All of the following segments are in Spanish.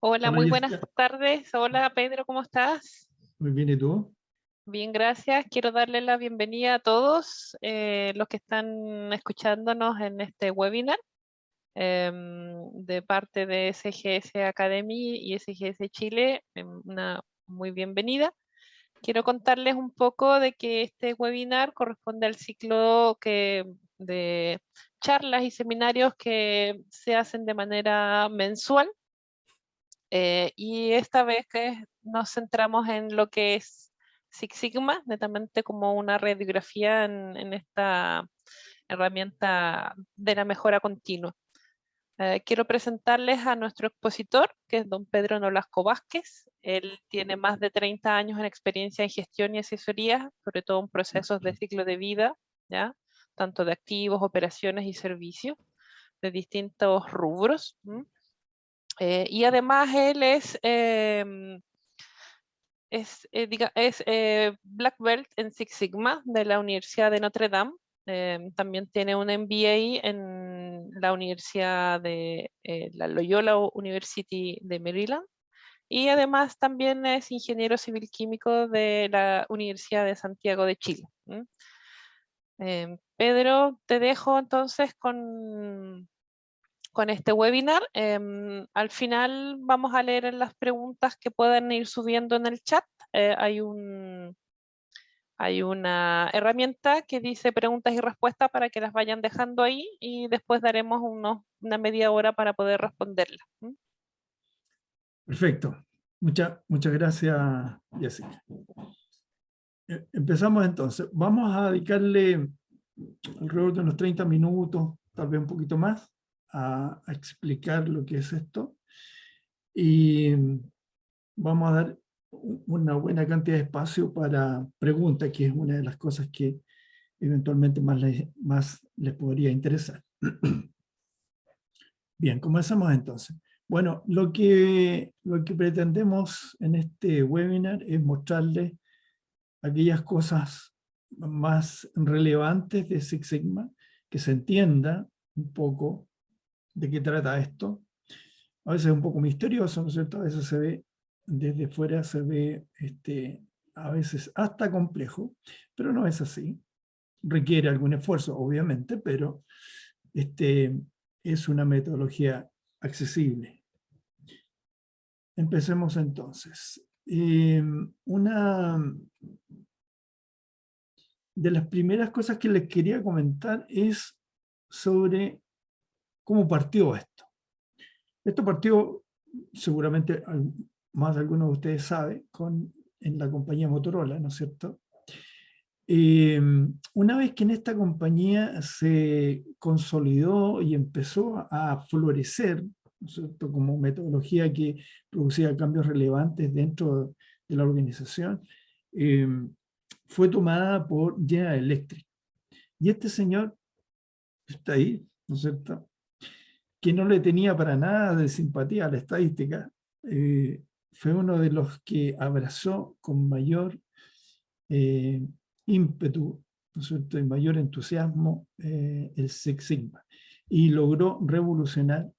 Hola, Hola muy buenas Jessica, tardes. Hola Pedro, ¿cómo estás? muy bien, ¿y tú? Bien, gracias. Quiero darle la bienvenida a todos los que están escuchándonos en este webinar de parte de SGS Academy y SGS Chile. Una muy bienvenida. Quiero contarles un poco de que este webinar corresponde al ciclo de charlas y seminarios que se hacen de manera mensual. Y esta vez que nos centramos en lo que es Six Sigma, netamente como una radiografía en esta herramienta de la mejora continua. Quiero presentarles a nuestro expositor, que es don Pedro Nolasco Vázquez. Él tiene más de 30 años en experiencia en gestión y asesoría, sobre todo en procesos de ciclo de vida, ¿ya? Tanto de activos, operaciones y servicios de distintos rubros. Y además él es Black Belt en Six Sigma de la Universidad de Notre Dame. También tiene un MBA en la Universidad de la Loyola University de Maryland. Y además también es ingeniero civil químico de la Universidad de Santiago de Chile. Pedro, te dejo entonces con este webinar. Al final vamos a leer las preguntas que puedan ir subiendo en el chat. Hay una herramienta que dice preguntas y respuestas para que las vayan dejando ahí y después daremos una media hora para poder responderlas. Perfecto. Muchas gracias, Jessica. Empezamos entonces. Vamos a dedicarle alrededor de unos 30 minutos, tal vez un poquito más, a explicar lo que es esto. Y vamos a dar una buena cantidad de espacio para preguntas, que es una de las cosas que eventualmente más les podría interesar. Bien, comenzamos entonces. Bueno, lo que pretendemos en este webinar es mostrarles aquellas cosas más relevantes de Six Sigma, que se entienda un poco de qué trata esto. A veces es un poco misterioso, ¿no es cierto? A veces se ve, desde fuera se ve a veces hasta complejo, pero no es así. Requiere algún esfuerzo, obviamente, pero es una metodología accesible. Empecemos entonces. Una de las primeras cosas que les quería comentar es sobre cómo partió esto. Esto partió, seguramente más de alguno de ustedes sabe, en la compañía Motorola, ¿no es cierto? Una vez que en esta compañía se consolidó y empezó a florecer, ¿no es cierto?, como metodología que producía cambios relevantes dentro de la organización, fue tomada por General Electric. Y este señor está ahí, ¿no es cierto?, que no le tenía para nada de simpatía a la estadística, fue uno de los que abrazó con mayor eh, ímpetu, ¿no es cierto?, y mayor entusiasmo el Six Sigma, y logró revolucionar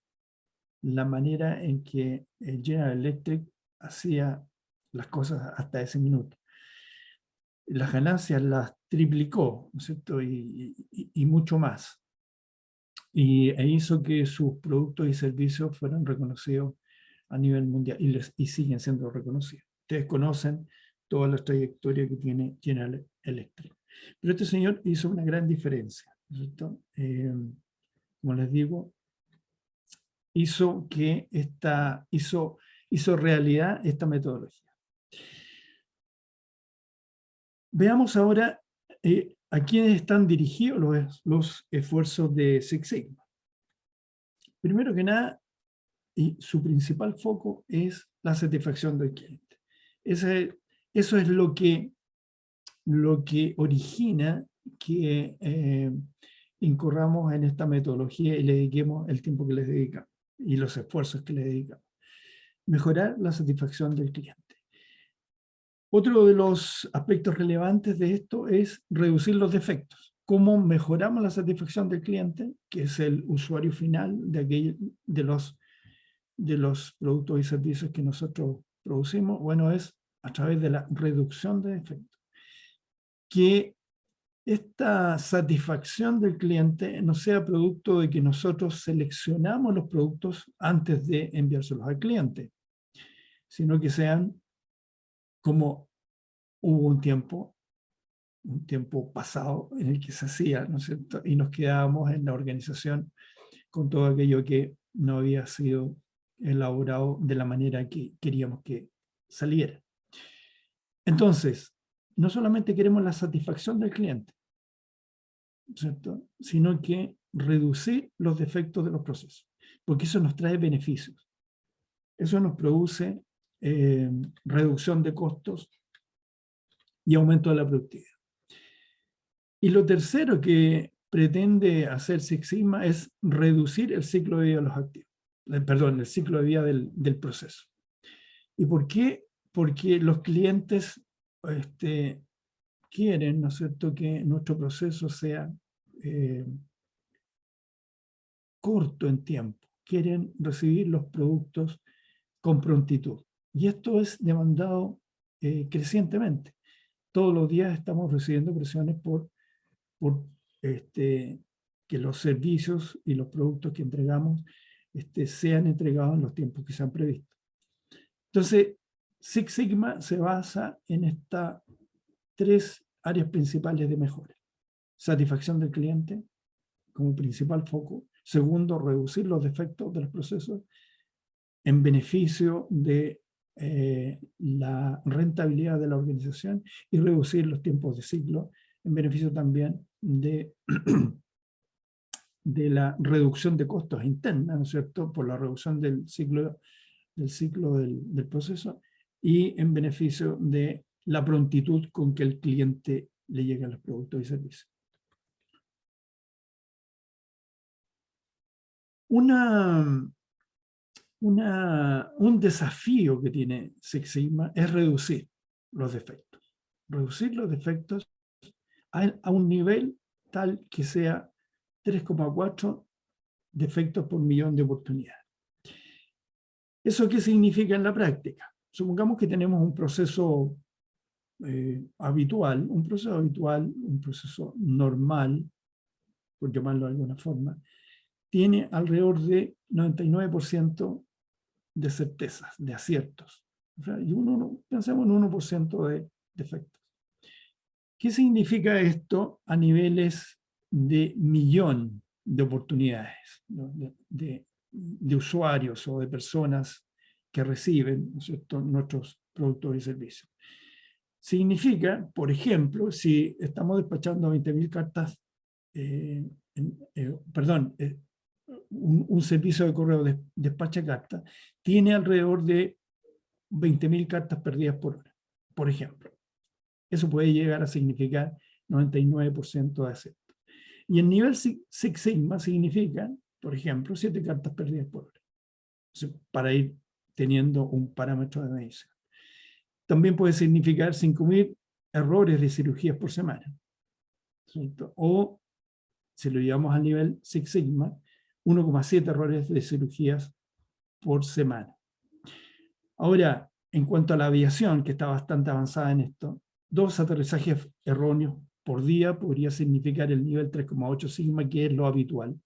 la manera en que el General Electric hacía las cosas hasta ese minuto. Las ganancias las triplicó, ¿no es cierto?, y mucho más. E hizo que sus productos y servicios fueran reconocidos a nivel mundial y siguen siendo reconocidos. Ustedes conocen toda la trayectoria que tiene General Electric. Pero este señor hizo una gran diferencia, ¿no es cierto? Como les digo, hizo realidad esta metodología. Veamos ahora a quiénes están dirigidos los esfuerzos de Six Sigma. Primero que nada, y su principal foco es la satisfacción del cliente. Eso es lo que origina que incurramos en esta metodología y le dediquemos el tiempo que les dedicamos y los esfuerzos que le dedicamos. Mejorar la satisfacción del cliente. Otro de los aspectos relevantes de esto es reducir los defectos. ¿Cómo mejoramos la satisfacción del cliente, que es el usuario final de los de los productos y servicios que nosotros producimos? Bueno, es a través de la reducción de defectos. Que esta satisfacción del cliente no sea producto de que nosotros seleccionamos los productos antes de enviárselos al cliente, sino que sean como hubo un tiempo pasado en el que se hacía, ¿no es cierto? Y nos quedábamos en la organización con todo aquello que no había sido elaborado de la manera que queríamos que saliera. Entonces, no solamente queremos la satisfacción del cliente, ¿cierto?, sino que reducir los defectos de los procesos, porque eso nos trae beneficios. Eso nos produce reducción de costos y aumento de la productividad. Y lo tercero que pretende hacer Six Sigma es reducir el ciclo de vida de los activos. Perdón, el ciclo de vida del proceso. ¿Y por qué? Porque los clientes quieren, ¿no es cierto?, que nuestro proceso sea corto en tiempo. Quieren recibir los productos con prontitud. Y esto es demandado crecientemente. Todos los días estamos recibiendo presiones por que los servicios y los productos que entregamos sean entregados en los tiempos que se han previsto. Entonces, Six Sigma se basa en estas tres áreas principales de mejora. Satisfacción del cliente como principal foco. Segundo, reducir los defectos de los procesos en beneficio de la rentabilidad de la organización y reducir los tiempos de ciclo en beneficio también de la reducción de costos interna, ¿no es cierto?, por la reducción del ciclo del proceso y en beneficio de la prontitud con que el cliente le llegan los productos y servicios. Un desafío que tiene Six Sigma es reducir los defectos. Reducir los defectos a un nivel tal que sea 3,4 defectos por millón de oportunidades. ¿Eso qué significa en la práctica? Supongamos que tenemos un proceso habitual, un proceso normal, por llamarlo de alguna forma, tiene alrededor de 99% de certezas, de aciertos. O sea, y pensamos en 1% de defectos. ¿Qué significa esto a niveles de millón de oportunidades, ¿no?, de usuarios o de personas que reciben, ¿no es cierto?, nuestros productos y servicios? Significa, por ejemplo, si estamos despachando 20.000 cartas, un servicio de correo despacha cartas, tiene alrededor de 20.000 cartas perdidas por hora, por ejemplo. Eso puede llegar a significar 99% de acierto. Y el nivel Six Sigma significa, por ejemplo, 7 cartas perdidas por hora, para ir teniendo un parámetro de medición. También puede significar 5.000 errores de cirugías por semana, ¿cierto? O, si lo llevamos al nivel Six Sigma, 1,7 errores de cirugías por semana. Ahora, en cuanto a la aviación, que está bastante avanzada en esto, 2 aterrizajes erróneos por día podría significar el nivel 3,8 sigma, que es lo habitual,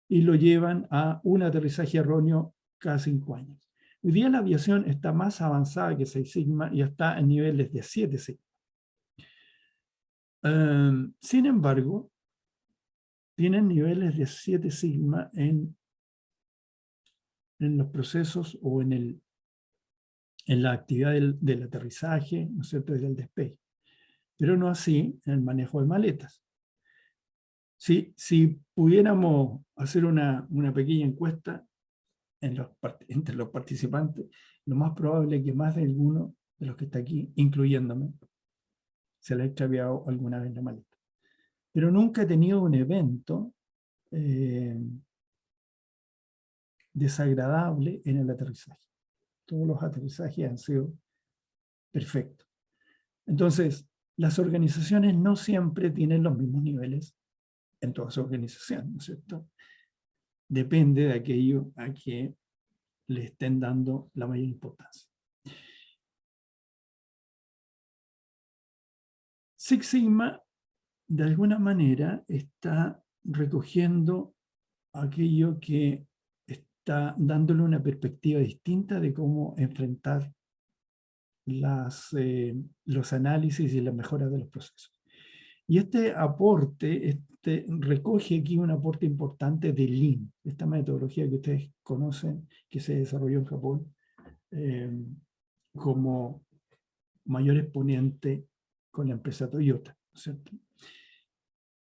y lo llevan a un aterrizaje erróneo cada 5 años. Hoy día la aviación está más avanzada que 6 sigma y está en niveles de 7 sigma. Sin embargo, tienen niveles de 7 sigma en los procesos o en la actividad del aterrizaje, ¿no es cierto?, del despegue, pero no así en el manejo de maletas. Si pudiéramos hacer una pequeña encuesta entre los participantes, lo más probable es que más de alguno de los que está aquí, incluyéndome, se le ha extraviado alguna vez la maleta. Pero nunca he tenido un evento desagradable en el aterrizaje. Todos los aterrizajes han sido perfectos. Entonces, las organizaciones no siempre tienen los mismos niveles en toda su organización, ¿no es cierto? Depende de aquello a que le estén dando la mayor importancia. Six Sigma, de alguna manera, está recogiendo aquello que está dándole una perspectiva distinta de cómo enfrentar los análisis y la mejora de los procesos. Y este aporte recoge aquí un aporte importante de Lean, esta metodología que ustedes conocen, que se desarrolló en Japón como mayor exponente con la empresa Toyota, ¿cierto?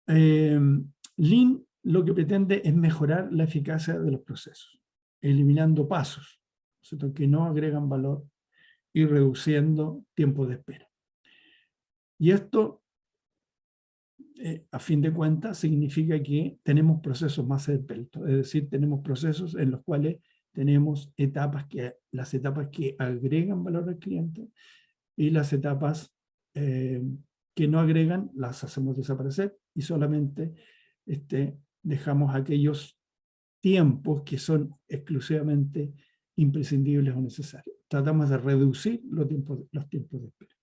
Lean lo que pretende es mejorar la eficacia de los procesos, eliminando pasos, ¿cierto?, que no agregan valor y reduciendo tiempo de espera. Y esto, a fin de cuentas, significa que tenemos procesos más esbeltos, es decir, tenemos procesos en los cuales tenemos las etapas que agregan valor al cliente y las etapas que no agregan, las hacemos desaparecer y solamente dejamos aquellos tiempos que son exclusivamente imprescindibles o necesarios. Tratamos de reducir los tiempos de espera.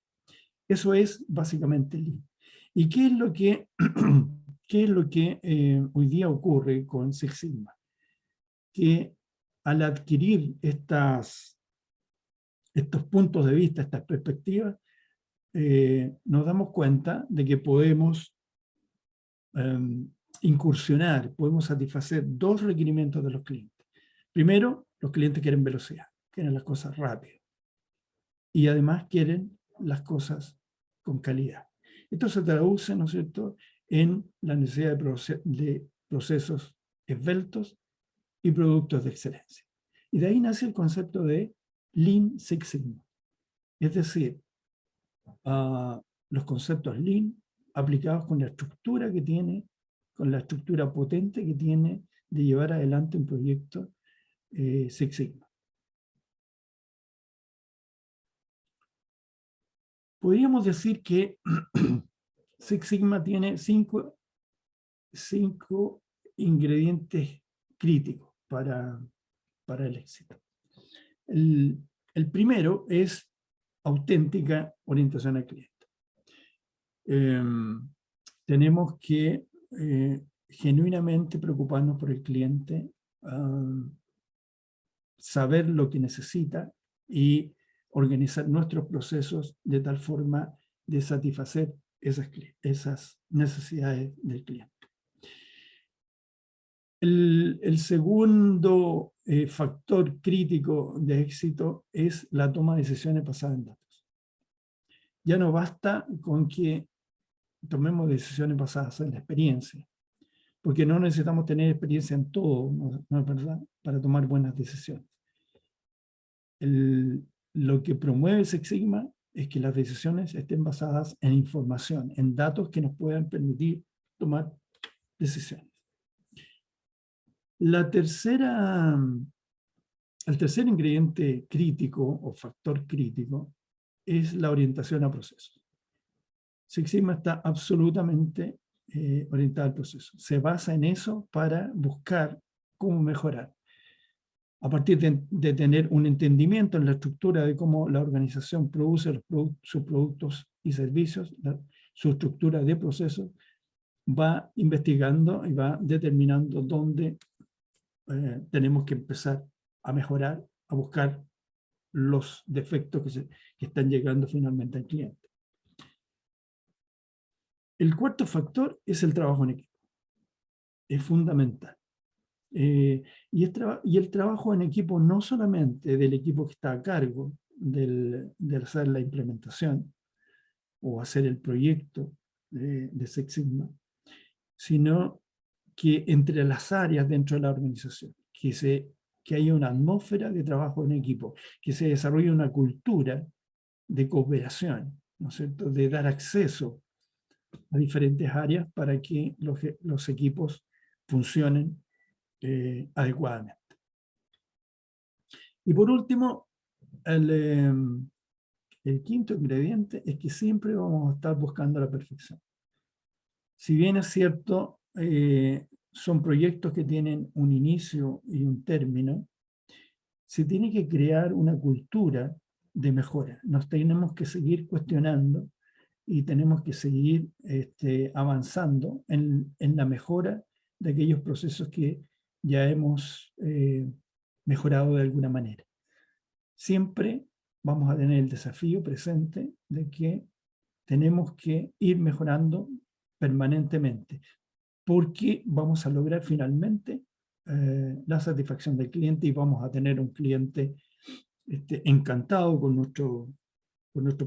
Eso es básicamente Lean. ¿Y qué es lo que, hoy día ocurre con Six Sigma? Que al adquirir estos puntos de vista, estas perspectivas, nos damos cuenta de que podemos incursionar, podemos satisfacer dos requerimientos de los clientes. Primero, los clientes quieren velocidad, quieren las cosas rápido. Y además quieren las cosas con calidad. Esto se traduce, ¿no es cierto?, en la necesidad de procesos esbeltos y productos de excelencia. Y de ahí nace el concepto de Lean Six Sigma. Es decir, los conceptos Lean aplicados con la estructura que tiene, con la estructura potente que tiene de llevar adelante un proyecto Six Sigma. Podríamos decir que Six Sigma tiene cinco ingredientes críticos para el éxito. El primero es auténtica orientación al cliente. Tenemos que genuinamente preocuparnos por el cliente, saber lo que necesita y organizar nuestros procesos de tal forma de satisfacer esas necesidades del cliente. El segundo factor crítico de éxito es la toma de decisiones basadas en datos. Ya no basta con que tomemos decisiones basadas en la experiencia, porque no necesitamos tener experiencia en todo, ¿no es verdad?, para tomar buenas decisiones. Lo que promueve Six Sigma es que las decisiones estén basadas en información, en datos que nos puedan permitir tomar decisiones. El tercer ingrediente crítico o factor crítico es la orientación a procesos. Six Sigma está absolutamente orientada al proceso. Se basa en eso para buscar cómo mejorar. A partir de tener un entendimiento en la estructura de cómo la organización produce sus productos y servicios, su estructura de procesos, va investigando y va determinando dónde tenemos que empezar a mejorar, a buscar los defectos que están llegando finalmente al cliente. El cuarto factor es el trabajo en equipo. Es fundamental. Y el trabajo en equipo no solamente del equipo que está a cargo de hacer la implementación o hacer el proyecto de Six Sigma, sino que entre las áreas dentro de la organización, que haya una atmósfera de trabajo en equipo, que se desarrolle una cultura de cooperación, ¿no es cierto?, de dar acceso a diferentes áreas para que los equipos funcionen adecuadamente. Y por último, el quinto ingrediente es que siempre vamos a estar buscando la perfección. Si bien es cierto, son proyectos que tienen un inicio y un término, se tiene que crear una cultura de mejora. Nos tenemos que seguir cuestionando y tenemos que seguir avanzando en la mejora de aquellos procesos que ya hemos mejorado de alguna manera. Siempre vamos a tener el desafío presente de que tenemos que ir mejorando permanentemente, porque vamos a lograr finalmente la satisfacción del cliente y vamos a tener un cliente encantado con nuestro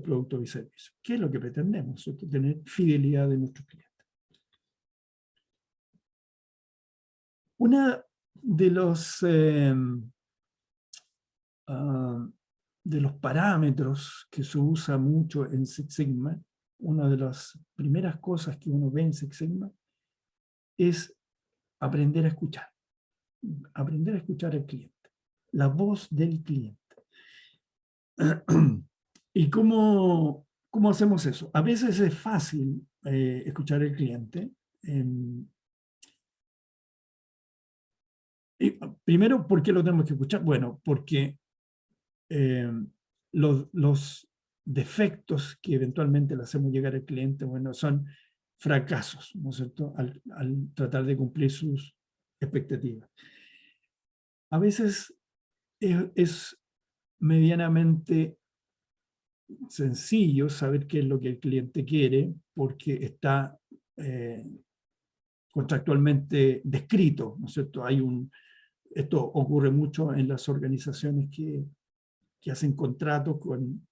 producto y servicio. ¿Qué es lo que pretendemos? Tener fidelidad de nuestros clientes. Una de los parámetros que se usa mucho en Six Sigma, una de las primeras cosas que uno ve en Six Sigma, es aprender a escuchar. Aprender a escuchar al cliente. La voz del cliente. ¿Y cómo hacemos eso? A veces es fácil escuchar al cliente. Primero, ¿por qué lo tenemos que escuchar? Bueno, porque los defectos que eventualmente le hacemos llegar al cliente, bueno, son fracasos, ¿no es cierto?, al tratar de cumplir sus expectativas. A veces es medianamente sencillo saber qué es lo que el cliente quiere, porque está contractualmente descrito, ¿no es cierto? Esto ocurre mucho en las organizaciones que hacen contratos con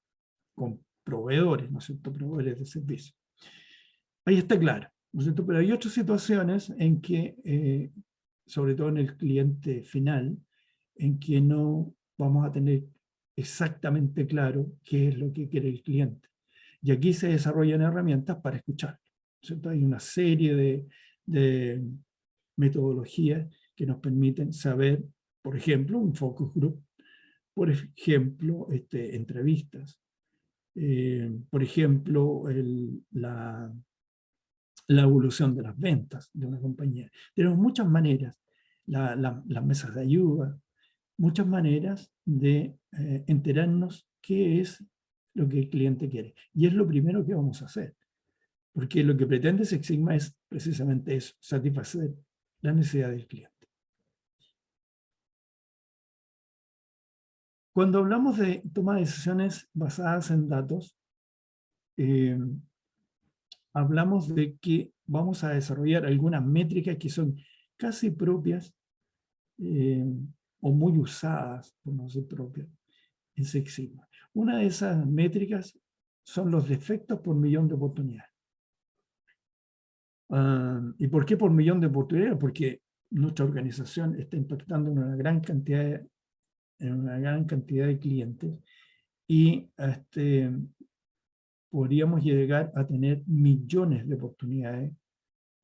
proveedores, ¿no es cierto? Proveedores de servicios. Ahí está claro, ¿no es cierto? Pero hay otras situaciones en que, sobre todo en el cliente final, en que no vamos a tener exactamente claro qué es lo que quiere el cliente. Y aquí se desarrollan herramientas para escuchar, ¿cierto? Hay una serie de metodologías que nos permiten saber, por ejemplo, un focus group, por ejemplo, entrevistas, por ejemplo, la evolución de las ventas de una compañía. Tenemos muchas maneras, las mesas de ayuda, muchas maneras de enterarnos qué es lo que el cliente quiere. Y es lo primero que vamos a hacer, porque lo que pretende Six Sigma es precisamente eso, satisfacer la necesidad del cliente. Cuando hablamos de toma de decisiones basadas en datos, hablamos de que vamos a desarrollar algunas métricas que son casi propias o muy usadas, por no ser propias, en Six Sigma. Una de esas métricas son los defectos por millón de oportunidades. ¿Y por qué por millón de oportunidades? Porque nuestra organización está impactando en una gran cantidad de clientes y podríamos llegar a tener millones de oportunidades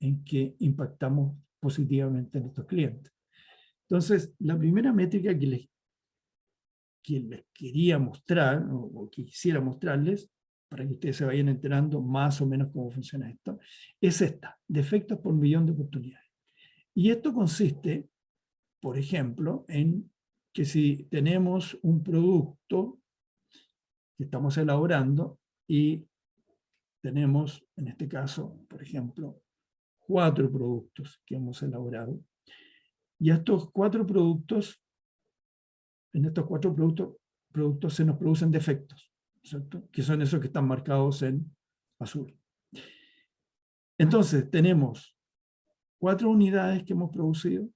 en que impactamos positivamente en estos clientes. Entonces, la primera métrica que les quería mostrar, o que quisiera mostrarles, para que ustedes se vayan enterando más o menos cómo funciona esto, es esta, defectos por millón de oportunidades. Y esto consiste, por ejemplo, en que si tenemos un producto que estamos elaborando y tenemos, en este caso, por ejemplo, 4 productos que hemos elaborado, y estos 4 productos, en estos 4 productos se nos producen defectos, ¿cierto?, que son esos que están marcados en azul. Entonces, tenemos 4 unidades que hemos producido,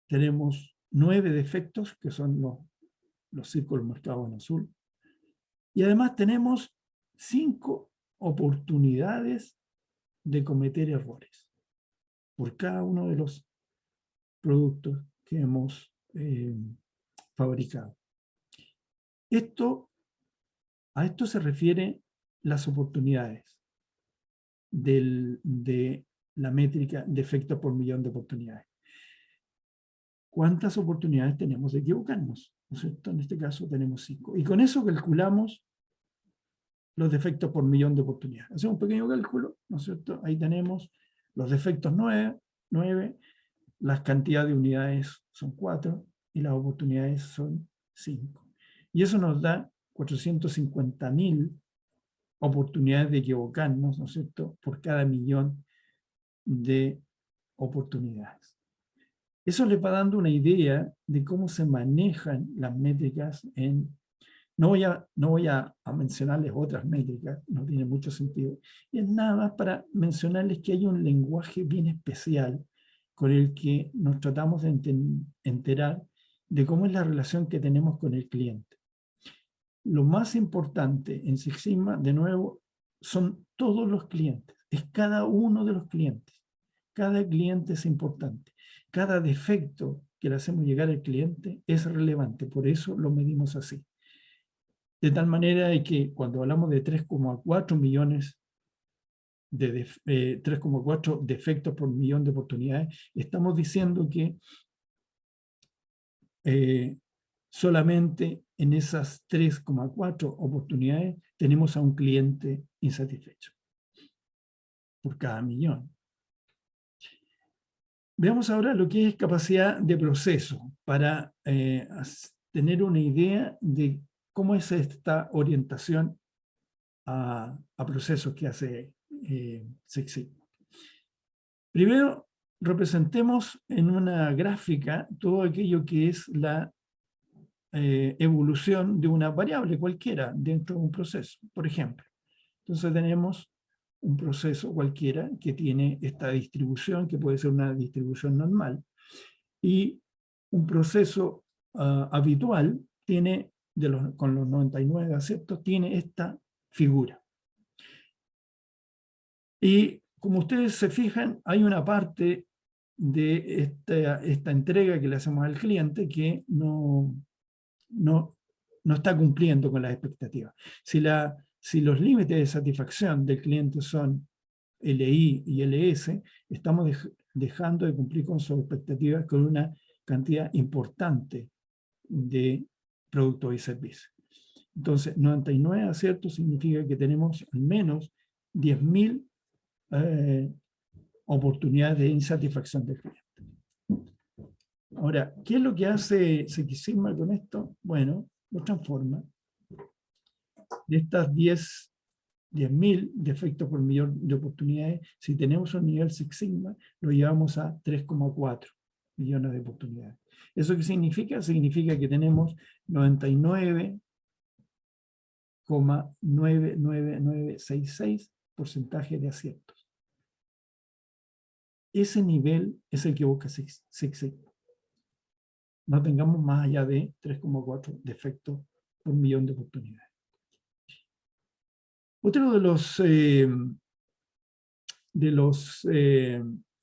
tenemos 9 defectos, que son los círculos marcados en azul, y además tenemos 5 oportunidades de cometer errores por cada uno de los productos que hemos fabricado. A esto se refiere las oportunidades de la métrica de efectos por millón de oportunidades. ¿Cuántas oportunidades tenemos de equivocarnos? ¿No es cierto? En este caso tenemos 5. Y con eso calculamos los defectos por millón de oportunidades. Hacemos un pequeño cálculo, ¿no es cierto? Ahí tenemos los defectos 9, las cantidades de unidades son 4, y las oportunidades son 5. Y eso nos da 450.000 oportunidades de equivocarnos, ¿no es cierto?, por cada millón de oportunidades. Eso les va dando una idea de cómo se manejan las métricas en... No voy a mencionarles otras métricas, no tiene mucho sentido. Y es nada más para mencionarles que hay un lenguaje bien especial con el que nos tratamos de enterar de cómo es la relación que tenemos con el cliente. Lo más importante en Six Sigma, de nuevo, son todos los clientes. Es cada uno de los clientes. Cada cliente es importante. Cada defecto que le hacemos llegar al cliente es relevante. Por eso lo medimos así. De tal manera de que cuando hablamos de 3,4 millones de 3,4 defectos por millón de oportunidades, estamos diciendo que solamente en esas 3,4 oportunidades tenemos a un cliente insatisfecho por cada millón. Veamos ahora lo que es capacidad de proceso para tener una idea de cómo es esta orientación a procesos que hace Six Sigma. Primero, representemos en una gráfica todo aquello que es la evolución de una variable cualquiera dentro de un proceso, por ejemplo. Entonces tenemos un proceso cualquiera que tiene esta distribución, que puede ser una distribución normal, y un proceso habitual tiene, con los 99 aceptos, tiene esta figura. Y como ustedes se fijan, hay una parte de esta entrega que le hacemos al cliente que no está cumpliendo con las expectativas. Si los límites de satisfacción del cliente son LI y LS, estamos dejando de cumplir con sus expectativas con una cantidad importante de productos y servicios. Entonces, 99 aciertos significa que tenemos al menos 10.000 oportunidades de insatisfacción del cliente. Ahora, ¿qué es lo que hace Six Sigma con esto? Bueno, lo transforma. De estas 10.000 defectos por millón de oportunidades, si tenemos un nivel Six Sigma, lo llevamos a 3,4 millones de oportunidades. ¿Eso qué significa? Significa que tenemos 99,99966% de aciertos. Ese nivel es el que busca Six Sigma. No tengamos más allá de 3,4 defectos por millón de oportunidades. Otro de los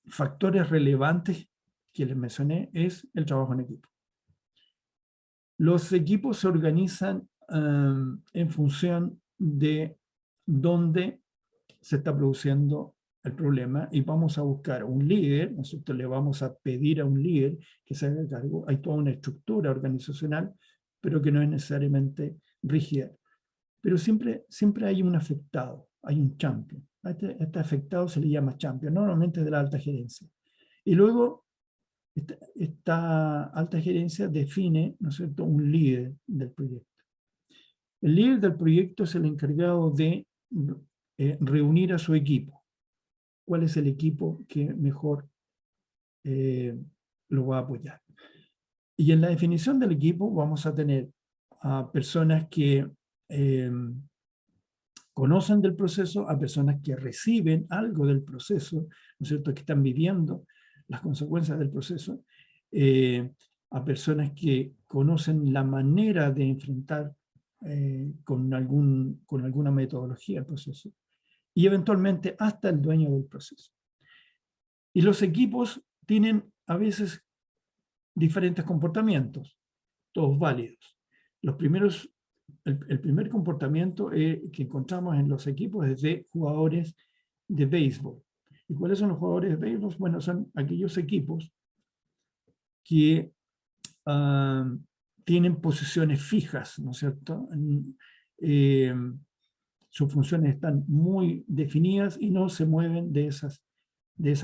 factores relevantes que les mencioné es el trabajo en equipo. Los equipos se organizan en función de dónde se está produciendo el problema y vamos a buscar un líder. Nosotros le vamos a pedir a un líder que se haga cargo. Hay toda una estructura organizacional, pero que no es necesariamente rígida. Pero siempre hay un afectado, hay un champion. A este afectado se le llama champion, normalmente de la alta gerencia. Y luego esta alta gerencia define, ¿no es cierto?, un líder del proyecto. El líder del proyecto es el encargado de reunir a su equipo. ¿Cuál es el equipo que mejor lo va a apoyar? Y en la definición del equipo vamos a tener a personas que conocen del proceso, a personas que reciben algo del proceso, ¿no es cierto?, que están viviendo las consecuencias del proceso, a personas que conocen la manera de enfrentar con alguna metodología el proceso, y eventualmente hasta el dueño del proceso. Y los equipos tienen a veces diferentes comportamientos, todos válidos. El primer comportamiento que encontramos en los equipos es de jugadores de béisbol. ¿Y cuáles son los jugadores de béisbol? Bueno, son aquellos equipos que tienen posiciones fijas, ¿no es cierto? Sus funciones están muy definidas y no se mueven de esa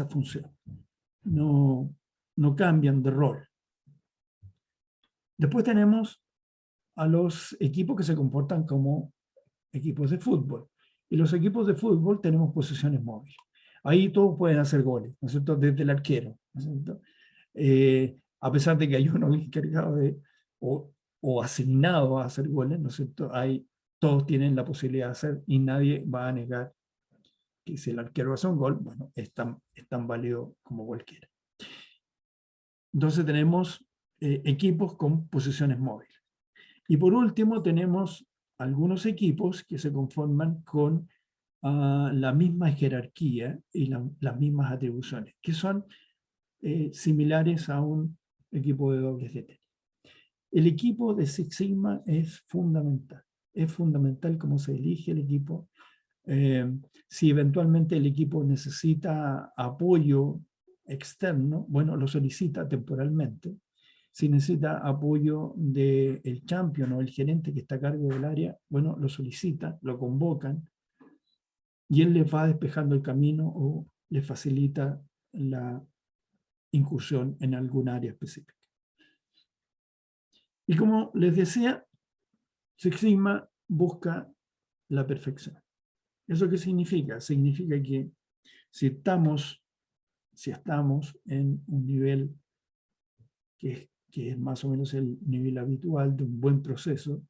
función. No cambian de rol. Después tenemos a los equipos que se comportan como equipos de fútbol. Y los equipos de fútbol tenemos posiciones móviles. Ahí todos pueden hacer goles, ¿no es cierto? Desde el arquero, ¿no es cierto? A pesar de que hay uno encargado de, o asignado a hacer goles, ¿no es cierto? Todos tienen la posibilidad de hacer y nadie va a negar que si el arquero hace un gol, bueno, es tan válido como cualquiera. Entonces tenemos equipos con posiciones móviles. Y por último tenemos algunos equipos que se conforman con la misma jerarquía y las mismas atribuciones, que son similares a un equipo de dobles de tenis. El equipo de Six Sigma es fundamental cómo se elige el equipo. Si eventualmente el equipo necesita apoyo externo, bueno, lo solicita temporalmente. Si necesita apoyo del champion o el gerente que está a cargo del área, bueno, lo solicita, lo convocan, y él les va despejando el camino o les facilita la incursión en algún área específica. Y como les decía, Six Sigma busca la perfección. ¿Eso qué significa? Significa que si estamos en un nivel que es más o menos el nivel habitual de un buen proceso,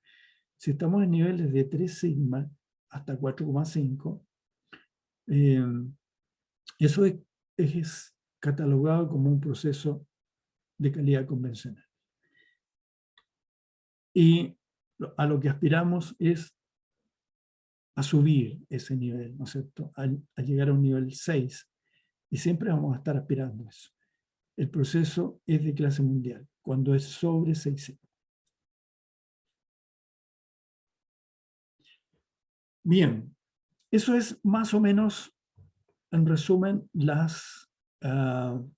si estamos en niveles de 3 sigma hasta 4,5, eso es catalogado como un proceso de calidad convencional. Y a lo que aspiramos es a subir ese nivel, ¿no es cierto? A llegar a un nivel 6. Y siempre vamos a estar aspirando a eso. El proceso es de clase mundial, cuando es sobre 6 sigma. Bien, eso es más o menos, en resumen, los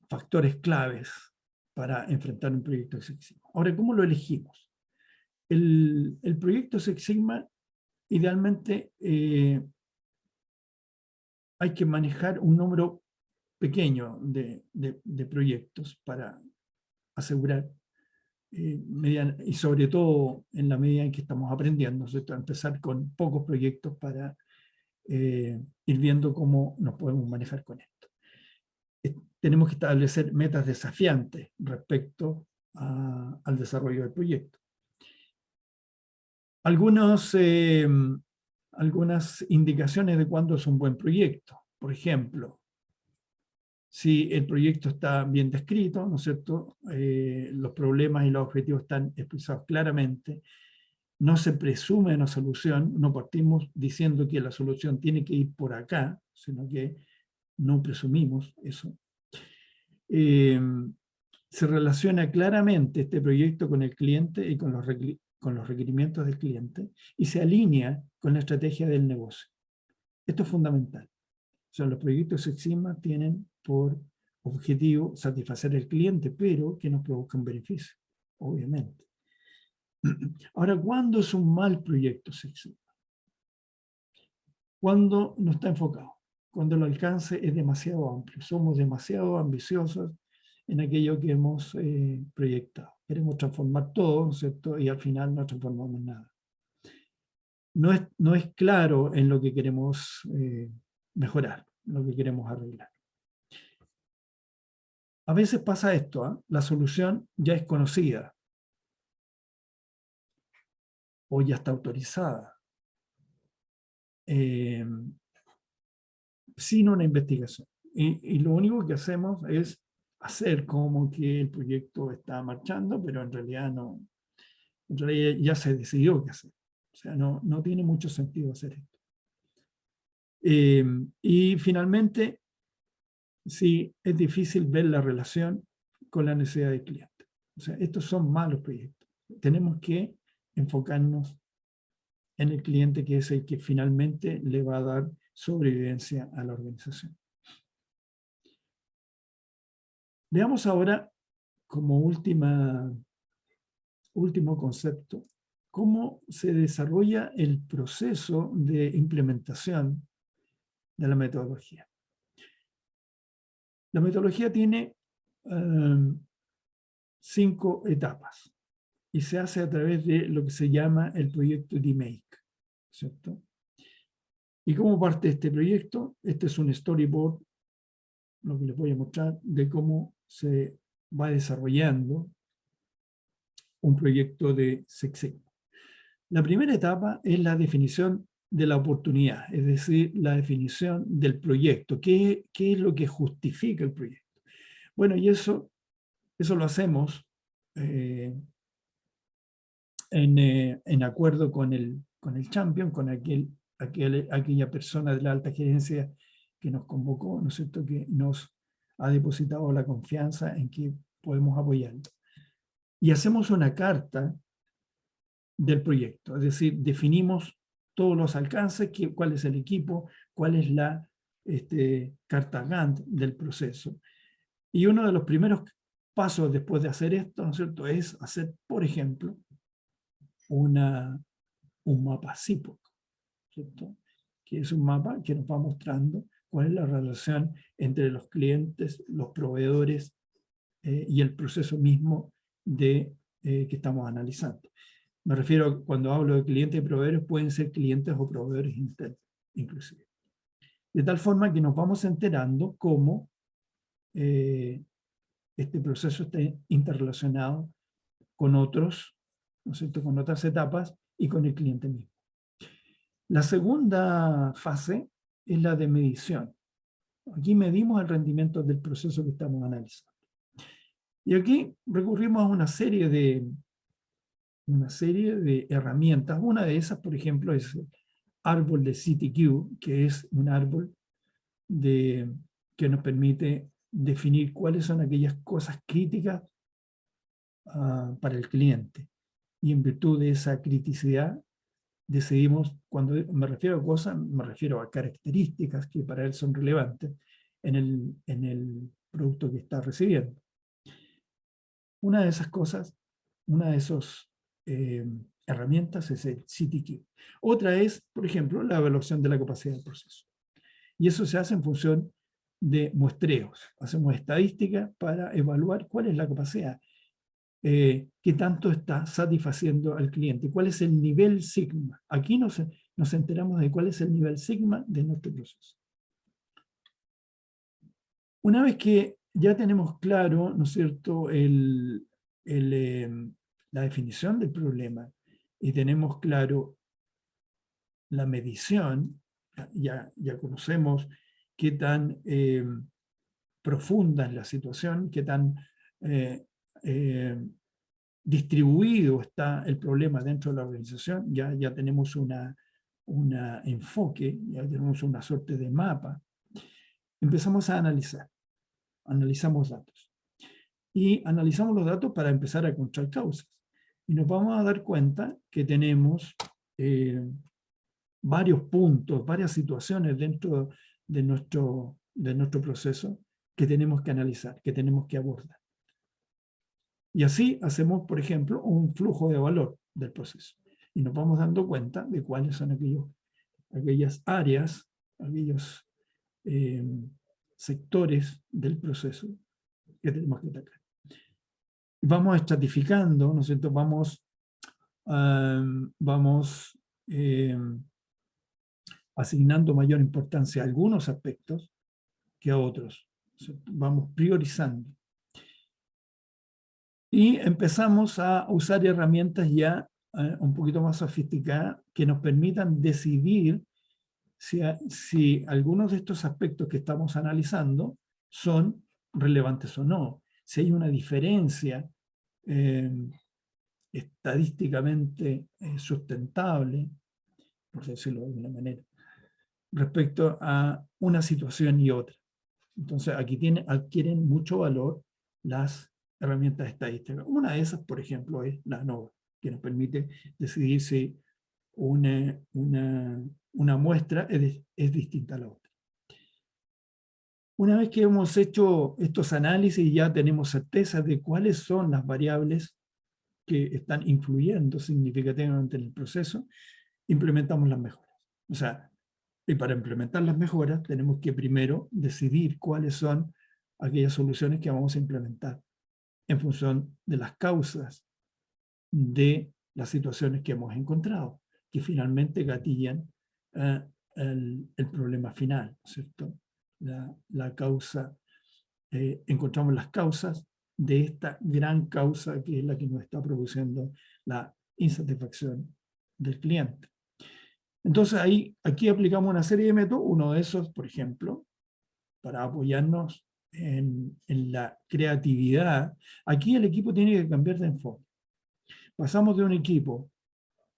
factores claves para enfrentar un proyecto de Six Sigma. Ahora, ¿cómo lo elegimos? El proyecto Six Sigma, idealmente, hay que manejar un número pequeño de proyectos para asegurar, y sobre todo en la medida en que estamos aprendiendo, ¿cierto? Empezar con pocos proyectos para ir viendo cómo nos podemos manejar con esto. Tenemos que establecer metas desafiantes respecto al desarrollo del proyecto. Algunas indicaciones de cuándo es un buen proyecto. Por ejemplo, si el proyecto está bien descrito, ¿no es cierto? Los problemas y los objetivos están expresados claramente. No se presume una solución, no partimos diciendo que la solución tiene que ir por acá, sino que no presumimos eso. Se relaciona claramente este proyecto con el cliente y con los requerimientos del cliente y se alinea con la estrategia del negocio. Esto es fundamental. O sea, los proyectos Six Sigma tienen por objetivo satisfacer al cliente, pero que nos provoque un beneficio, obviamente. Ahora, ¿cuándo es un mal proyecto Six Sigma? Cuando no está enfocado, cuando el alcance es demasiado amplio, somos demasiado ambiciosos en aquello que hemos proyectado. Queremos transformar todo, ¿cierto? Y al final no transformamos nada. No es claro en lo que queremos mejorar, en lo que queremos arreglar. A veces pasa esto, ¿eh? La solución ya es conocida o ya está autorizada, sin una investigación. Y lo único que hacemos es hacer como que el proyecto está marchando, pero en realidad no, en realidad ya se decidió qué hacer. O sea, no tiene mucho sentido hacer esto. Y finalmente, sí, es difícil ver la relación con la necesidad del cliente. O sea, estos son malos proyectos. Tenemos que enfocarnos en el cliente, que es el que finalmente le va a dar sobrevivencia a la organización. Veamos ahora, como último concepto, cómo se desarrolla el proceso de implementación de la metodología. La metodología tiene 5 etapas. y se hace a través de lo que se llama el proyecto DMake, ¿cierto? Y como parte de este proyecto, este es un storyboard, lo que les voy a mostrar, de cómo se va desarrollando un proyecto de Six Sigma. La primera etapa es la definición de la oportunidad, es decir, la definición del proyecto. ¿Qué es lo que justifica el proyecto? Bueno, y eso lo hacemos en acuerdo con el champion, con aquella persona de la alta gerencia que nos convocó, ¿no es cierto?, que nos ha depositado la confianza en que podemos apoyarlo. Y hacemos una carta del proyecto, es decir, definimos todos los alcances, cuál es el equipo, cuál es la carta Gantt del proceso. Y uno de los primeros pasos después de hacer esto, ¿no es cierto?, es hacer, por ejemplo, un mapa CIPOC, ¿cierto?, que es un mapa que nos va mostrando cuál es la relación entre los clientes, los proveedores y el proceso mismo que estamos analizando. Me refiero, cuando hablo de clientes y proveedores, pueden ser clientes o proveedores internos, inclusive. De tal forma que nos vamos enterando cómo este proceso está interrelacionado con otros, ¿no es cierto?, con otras etapas y con el cliente mismo. La segunda fase es la de medición. Aquí medimos el rendimiento del proceso que estamos analizando. Y aquí recurrimos a una serie de herramientas. Una de esas, por ejemplo, es el árbol de CTQ, que es un árbol que nos permite definir cuáles son aquellas cosas críticas para el cliente. Y en virtud de esa criticidad, decidimos, cuando me refiero a cosas, me refiero a características que para él son relevantes en el producto que está recibiendo. Una de esas cosas, una de esas herramientas es el CTQ. Otra es, por ejemplo, la evaluación de la capacidad del proceso. Y eso se hace en función de muestreos. Hacemos estadísticas para evaluar cuál es la capacidad, qué tanto está satisfaciendo al cliente, cuál es el nivel sigma. Aquí nos enteramos de cuál es el nivel sigma de nuestro proceso. Una vez que ya tenemos claro, ¿no es cierto?, la definición del problema y tenemos claro la medición, ya conocemos qué tan profunda es la situación, qué tan distribuido está el problema dentro de la organización, ya tenemos un enfoque, ya tenemos una suerte de mapa. Empezamos a analizamos datos. Y analizamos los datos para empezar a encontrar causas. Y nos vamos a dar cuenta que tenemos varios puntos, varias situaciones dentro de nuestro proceso que tenemos que analizar, que tenemos que abordar. Y así hacemos, por ejemplo, un flujo de valor del proceso. Y nos vamos dando cuenta de cuáles son aquellas áreas, aquellos sectores del proceso que tenemos que atacar. Y vamos estratificando, ¿no es cierto? Vamos asignando mayor importancia a algunos aspectos que a otros. Vamos priorizando. Y empezamos a usar herramientas ya un poquito más sofisticadas que nos permitan decidir si algunos de estos aspectos que estamos analizando son relevantes o no. Si hay una diferencia estadísticamente sustentable, por decirlo de alguna manera, respecto a una situación y otra. Entonces aquí adquieren mucho valor las herramientas estadísticas. Una de esas, por ejemplo, es la ANOVA, que nos permite decidir si una muestra es distinta a la otra. Una vez que hemos hecho estos análisis, ya tenemos certeza de cuáles son las variables que están influyendo significativamente en el proceso, implementamos las mejoras. O sea, y para implementar las mejoras tenemos que primero decidir cuáles son aquellas soluciones que vamos a implementar en función de las causas de las situaciones que hemos encontrado, que finalmente gatillan el problema final, ¿cierto? La causa, encontramos las causas de esta gran causa que es la que nos está produciendo la insatisfacción del cliente. Entonces aquí aplicamos una serie de métodos, uno de esos, por ejemplo, para apoyarnos en la creatividad. Aquí el equipo tiene que cambiar de enfoque. Pasamos de un equipo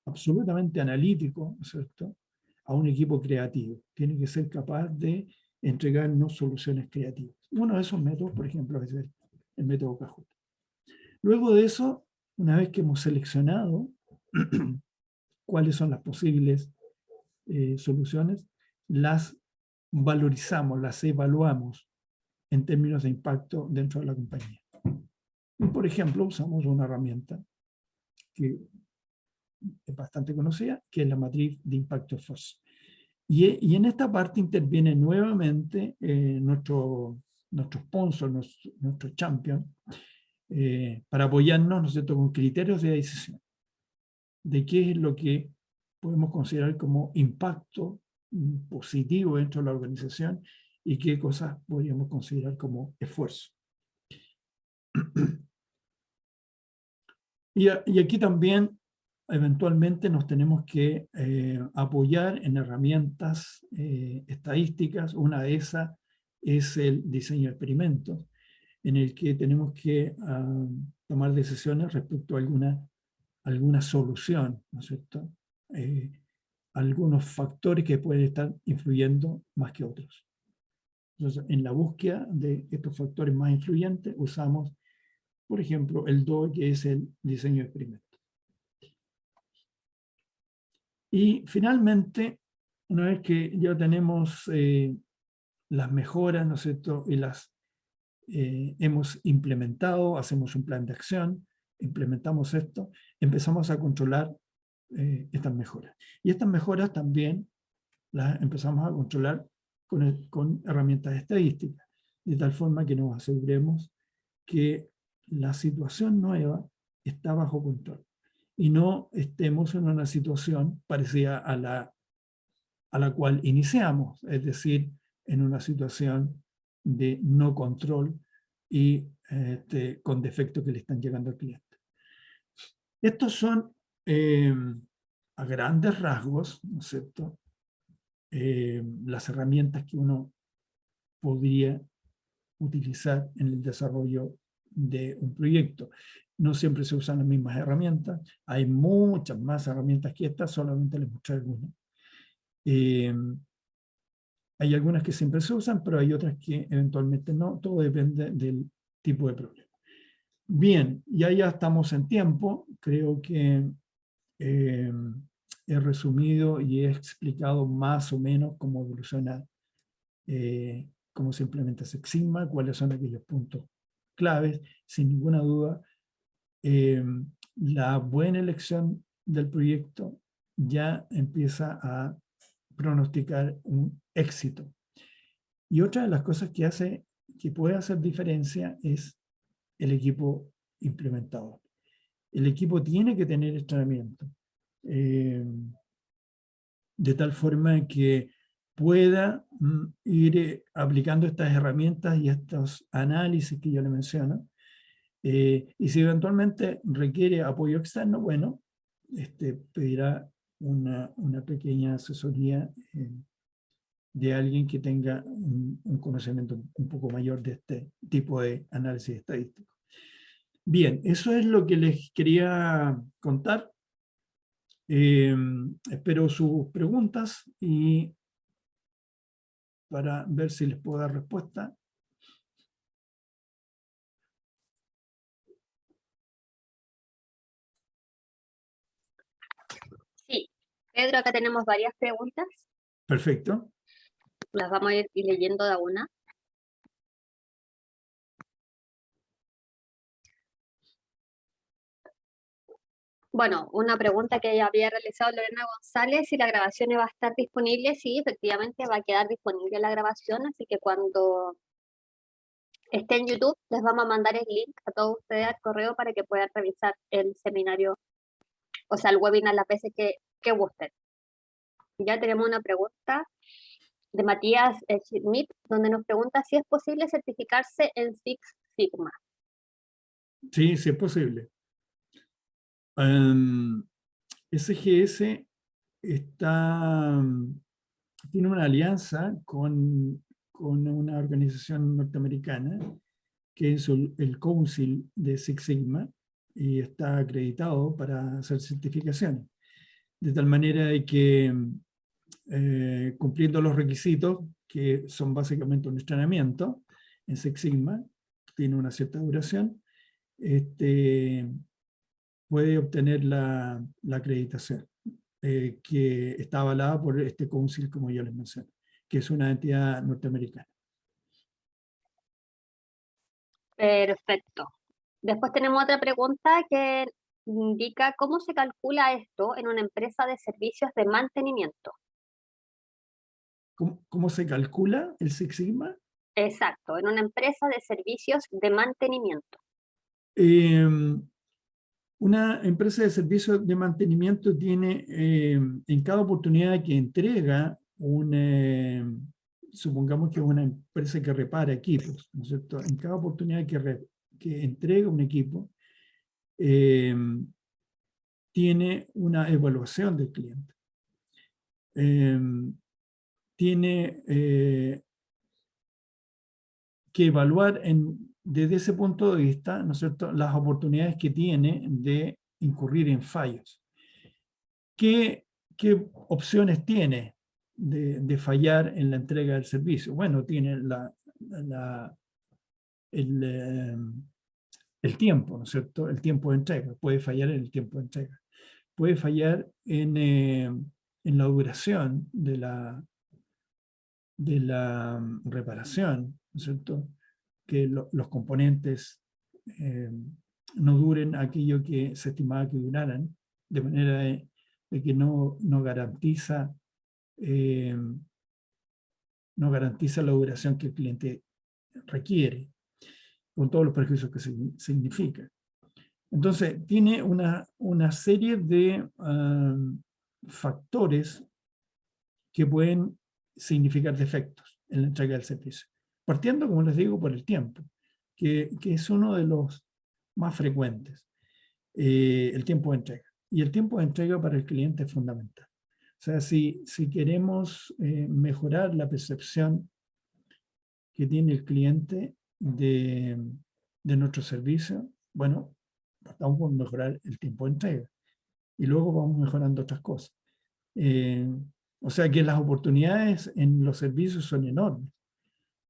absolutamente analítico, ¿cierto?, a un equipo creativo. Tiene que ser capaz de entregarnos soluciones creativas. Uno de esos métodos, por ejemplo, es el método Kahoot. Luego de eso, una vez que hemos seleccionado cuáles son las posibles soluciones, las valorizamos, las evaluamos en términos de impacto dentro de la compañía. Y, por ejemplo, usamos una herramienta que es bastante conocida, que es la matriz de impacto-esfuerzo. Y en esta parte interviene nuevamente nuestro sponsor, nuestro champion, para apoyarnos, ¿no es cierto?, con criterios de decisión de qué es lo que podemos considerar como impacto positivo dentro de la organización y qué cosas podríamos considerar como esfuerzo. Y aquí también eventualmente nos tenemos que apoyar en herramientas estadísticas. Una de esas es el diseño de experimentos, en el que tenemos que tomar decisiones respecto a alguna solución, ¿no es cierto? Algunos factores que pueden estar influyendo más que otros. Entonces, en la búsqueda de estos factores más influyentes, usamos, por ejemplo, el DOE, que es el diseño de experimentos. Y finalmente, una vez que ya tenemos las mejoras, ¿no es cierto?, y las hemos implementado, hacemos un plan de acción, implementamos esto, empezamos a controlar estas mejoras. Y estas mejoras también las empezamos a controlar con herramientas estadísticas, de tal forma que nos aseguremos que la situación nueva está bajo control y no estemos en una situación parecida a la cual iniciamos, es decir, en una situación de no control y con defectos que le están llegando al cliente. Estos son, a grandes rasgos, ¿no es cierto?, las herramientas que uno podría utilizar en el desarrollo de un proyecto. No siempre se usan las mismas herramientas, hay muchas más herramientas que estas, solamente les mostré algunas. Hay algunas que siempre se usan, pero hay otras que eventualmente no, todo depende del tipo de problema. Bien, ya estamos en tiempo, creo que he resumido y he explicado más o menos cómo evoluciona, cómo se implementa Six Sigma, cuáles son aquellos puntos claves. Sin ninguna duda, la buena elección del proyecto ya empieza a pronosticar un éxito. Y otra de las cosas que puede hacer diferencia es el equipo implementador. El equipo tiene que tener entrenamiento, de tal forma que pueda ir aplicando estas herramientas y estos análisis que yo le menciono. Y si eventualmente requiere apoyo externo, bueno, pedirá una pequeña asesoría de alguien que tenga un conocimiento un poco mayor de este tipo de análisis estadístico. Bien, eso es lo que les quería contar. Espero sus preguntas y para ver si les puedo dar respuesta. Sí, Pedro, acá tenemos varias preguntas. Perfecto. Las vamos a ir leyendo de a una. Bueno, una pregunta que había realizado Lorena González, si la grabación va a estar disponible. Sí, efectivamente va a quedar disponible la grabación, así que cuando esté en YouTube les vamos a mandar el link a todos ustedes al correo para que puedan revisar el seminario o sea, el webinar las veces que gusten. Ya tenemos una pregunta de Matías Schmidt, donde nos pregunta si es posible certificarse en Six Sigma. Sí, sí es posible. SGS tiene una alianza con una organización norteamericana que es el Council de Six Sigma y está acreditado para hacer certificaciones. De tal manera de que cumpliendo los requisitos, que son básicamente un entrenamiento en Six Sigma, tiene una cierta duración, puede obtener la acreditación, que está avalada por este council, como yo les mencioné, que es una entidad norteamericana. Perfecto. Después tenemos otra pregunta que indica cómo se calcula esto en una empresa de servicios de mantenimiento. ¿Cómo se calcula el Six Sigma? Exacto, en una empresa de servicios de mantenimiento. Una empresa de servicios de mantenimiento tiene, en cada oportunidad que entrega supongamos que es una empresa que repara equipos, ¿no es cierto? En cada oportunidad que entrega un equipo, tiene una evaluación del cliente. Tiene que evaluar desde ese punto de vista, ¿no es cierto?, las oportunidades que tiene de incurrir en fallos. ¿Qué opciones tiene de fallar en la entrega del servicio? Bueno, tiene el tiempo, ¿no es cierto?, el tiempo de entrega. Puede fallar en el tiempo de entrega. Puede fallar en la duración de la reparación, ¿no es cierto?, que los componentes no duren aquello que se estimaba que duraran, de manera de que no garantiza la duración que el cliente requiere, con todos los perjuicios que significa. Entonces, tiene una serie de factores que pueden significar defectos en la entrega del servicio. Partiendo, como les digo, por el tiempo, que es uno de los más frecuentes, el tiempo de entrega. Y el tiempo de entrega para el cliente es fundamental. O sea, si queremos mejorar la percepción que tiene el cliente de nuestro servicio, bueno, partamos por mejorar el tiempo de entrega. Y luego vamos mejorando otras cosas. O sea que las oportunidades en los servicios son enormes.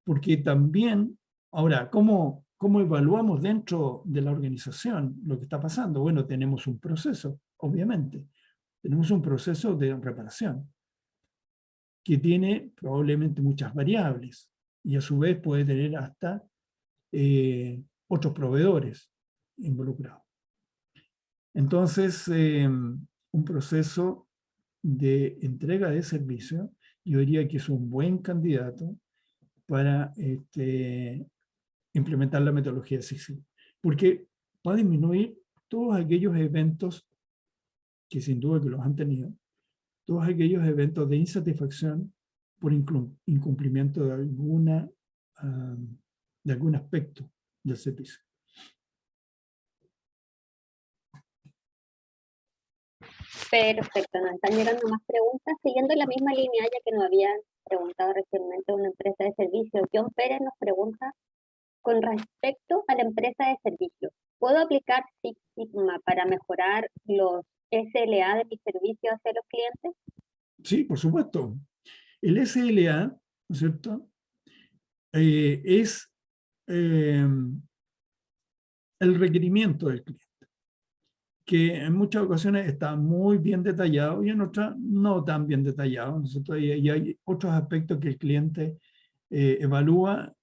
Porque también, ahora, ¿cómo evaluamos dentro de la organización lo que está pasando? Bueno, tenemos un proceso, obviamente. Tenemos un proceso de reparación que tiene probablemente muchas variables y a su vez puede tener hasta otros proveedores involucrados. Entonces, un proceso de entrega de servicio, yo diría que es un buen candidato para implementar la metodología de Six Sigma, porque va a disminuir todos aquellos eventos que sin duda que los han tenido, todos aquellos eventos de insatisfacción por incumplimiento de algún aspecto del servicio. Perfecto, nos están llegando más preguntas. Siguiendo la misma línea, ya que nos habían preguntado recientemente una empresa de servicios, John Pérez nos pregunta, con respecto a la empresa de servicios, ¿puedo aplicar Six Sigma para mejorar los SLA de mis servicios hacia los clientes? Sí, por supuesto. El SLA, ¿no es cierto?, es el requerimiento del cliente, que en muchas ocasiones está muy bien detallado y en otras no tan bien detallado, ¿no es cierto? Y hay otros aspectos que el cliente evalúa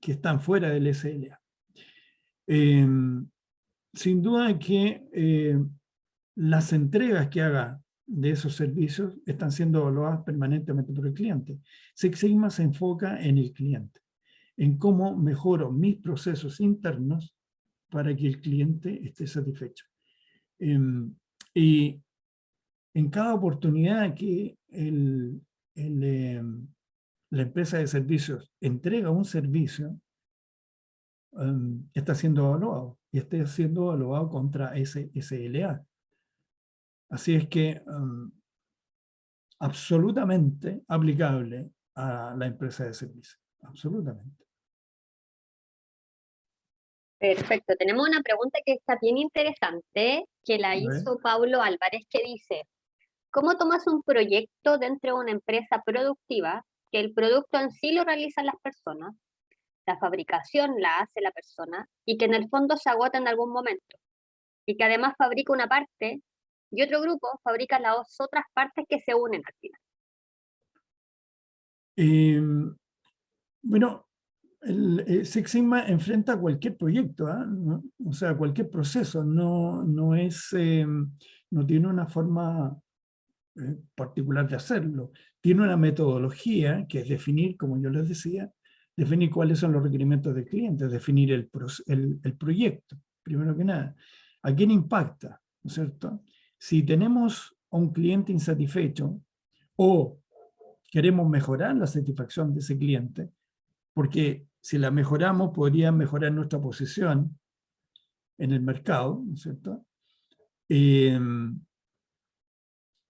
que están fuera del SLA. Sin duda que las entregas que haga de esos servicios están siendo evaluadas permanentemente por el cliente. Six Sigma se enfoca en el cliente, en cómo mejoro mis procesos internos para que el cliente esté satisfecho. Y en cada oportunidad que la empresa de servicios entrega un servicio, está siendo evaluado, y está siendo evaluado contra ese SLA. Así es que absolutamente aplicable a la empresa de servicios, absolutamente. Perfecto, tenemos una pregunta que está bien interesante, que la hizo Pablo Álvarez, que dice, ¿cómo tomas un proyecto dentro de una empresa productiva que el producto en sí lo realizan las personas, la fabricación la hace la persona y que en el fondo se agota en algún momento? Y que además fabrica una parte y otro grupo fabrica las otras partes que se unen al final. Bueno, el Six Sigma enfrenta cualquier proyecto, ¿no? O sea, cualquier proceso, no tiene una forma particular de hacerlo. Tiene una metodología que es definir, como yo les decía, definir cuáles son los requerimientos del cliente, definir el proyecto, primero que nada. ¿A quién impacta? ¿No es cierto? Si tenemos a un cliente insatisfecho o queremos mejorar la satisfacción de ese cliente, porque si la mejoramos podría mejorar nuestra posición en el mercado, ¿no es cierto?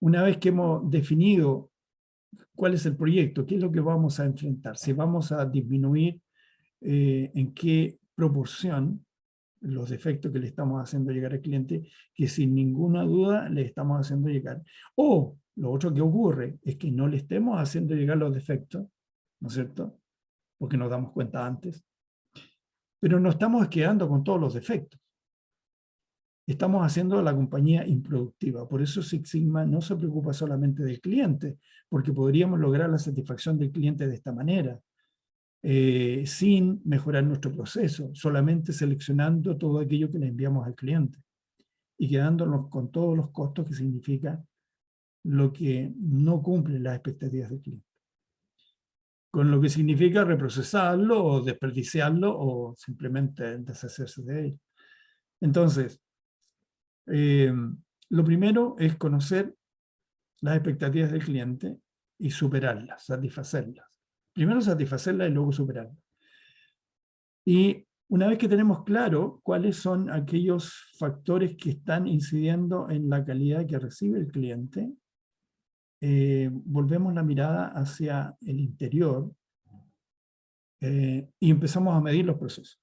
Una vez que hemos definido cuál es el proyecto, qué es lo que vamos a enfrentar, si vamos a disminuir en qué proporción los defectos que le estamos haciendo llegar al cliente, que sin ninguna duda le estamos haciendo llegar. O lo otro que ocurre es que no le estemos haciendo llegar los defectos, ¿no es cierto? Porque nos damos cuenta antes. Pero no estamos quedando con todos los defectos. Estamos haciendo la compañía improductiva. Por eso Six Sigma no se preocupa solamente del cliente, porque podríamos lograr la satisfacción del cliente de esta manera, sin mejorar nuestro proceso, solamente seleccionando todo aquello que le enviamos al cliente y quedándonos con todos los costos que significa lo que no cumple las expectativas del cliente. Con lo que significa reprocesarlo o desperdiciarlo o simplemente deshacerse de él. Entonces, lo primero es conocer las expectativas del cliente y superarlas, satisfacerlas. Primero satisfacerlas y luego superarlas. Y una vez que tenemos claro cuáles son aquellos factores que están incidiendo en la calidad que recibe el cliente, volvemos la mirada hacia el interior y empezamos a medir los procesos.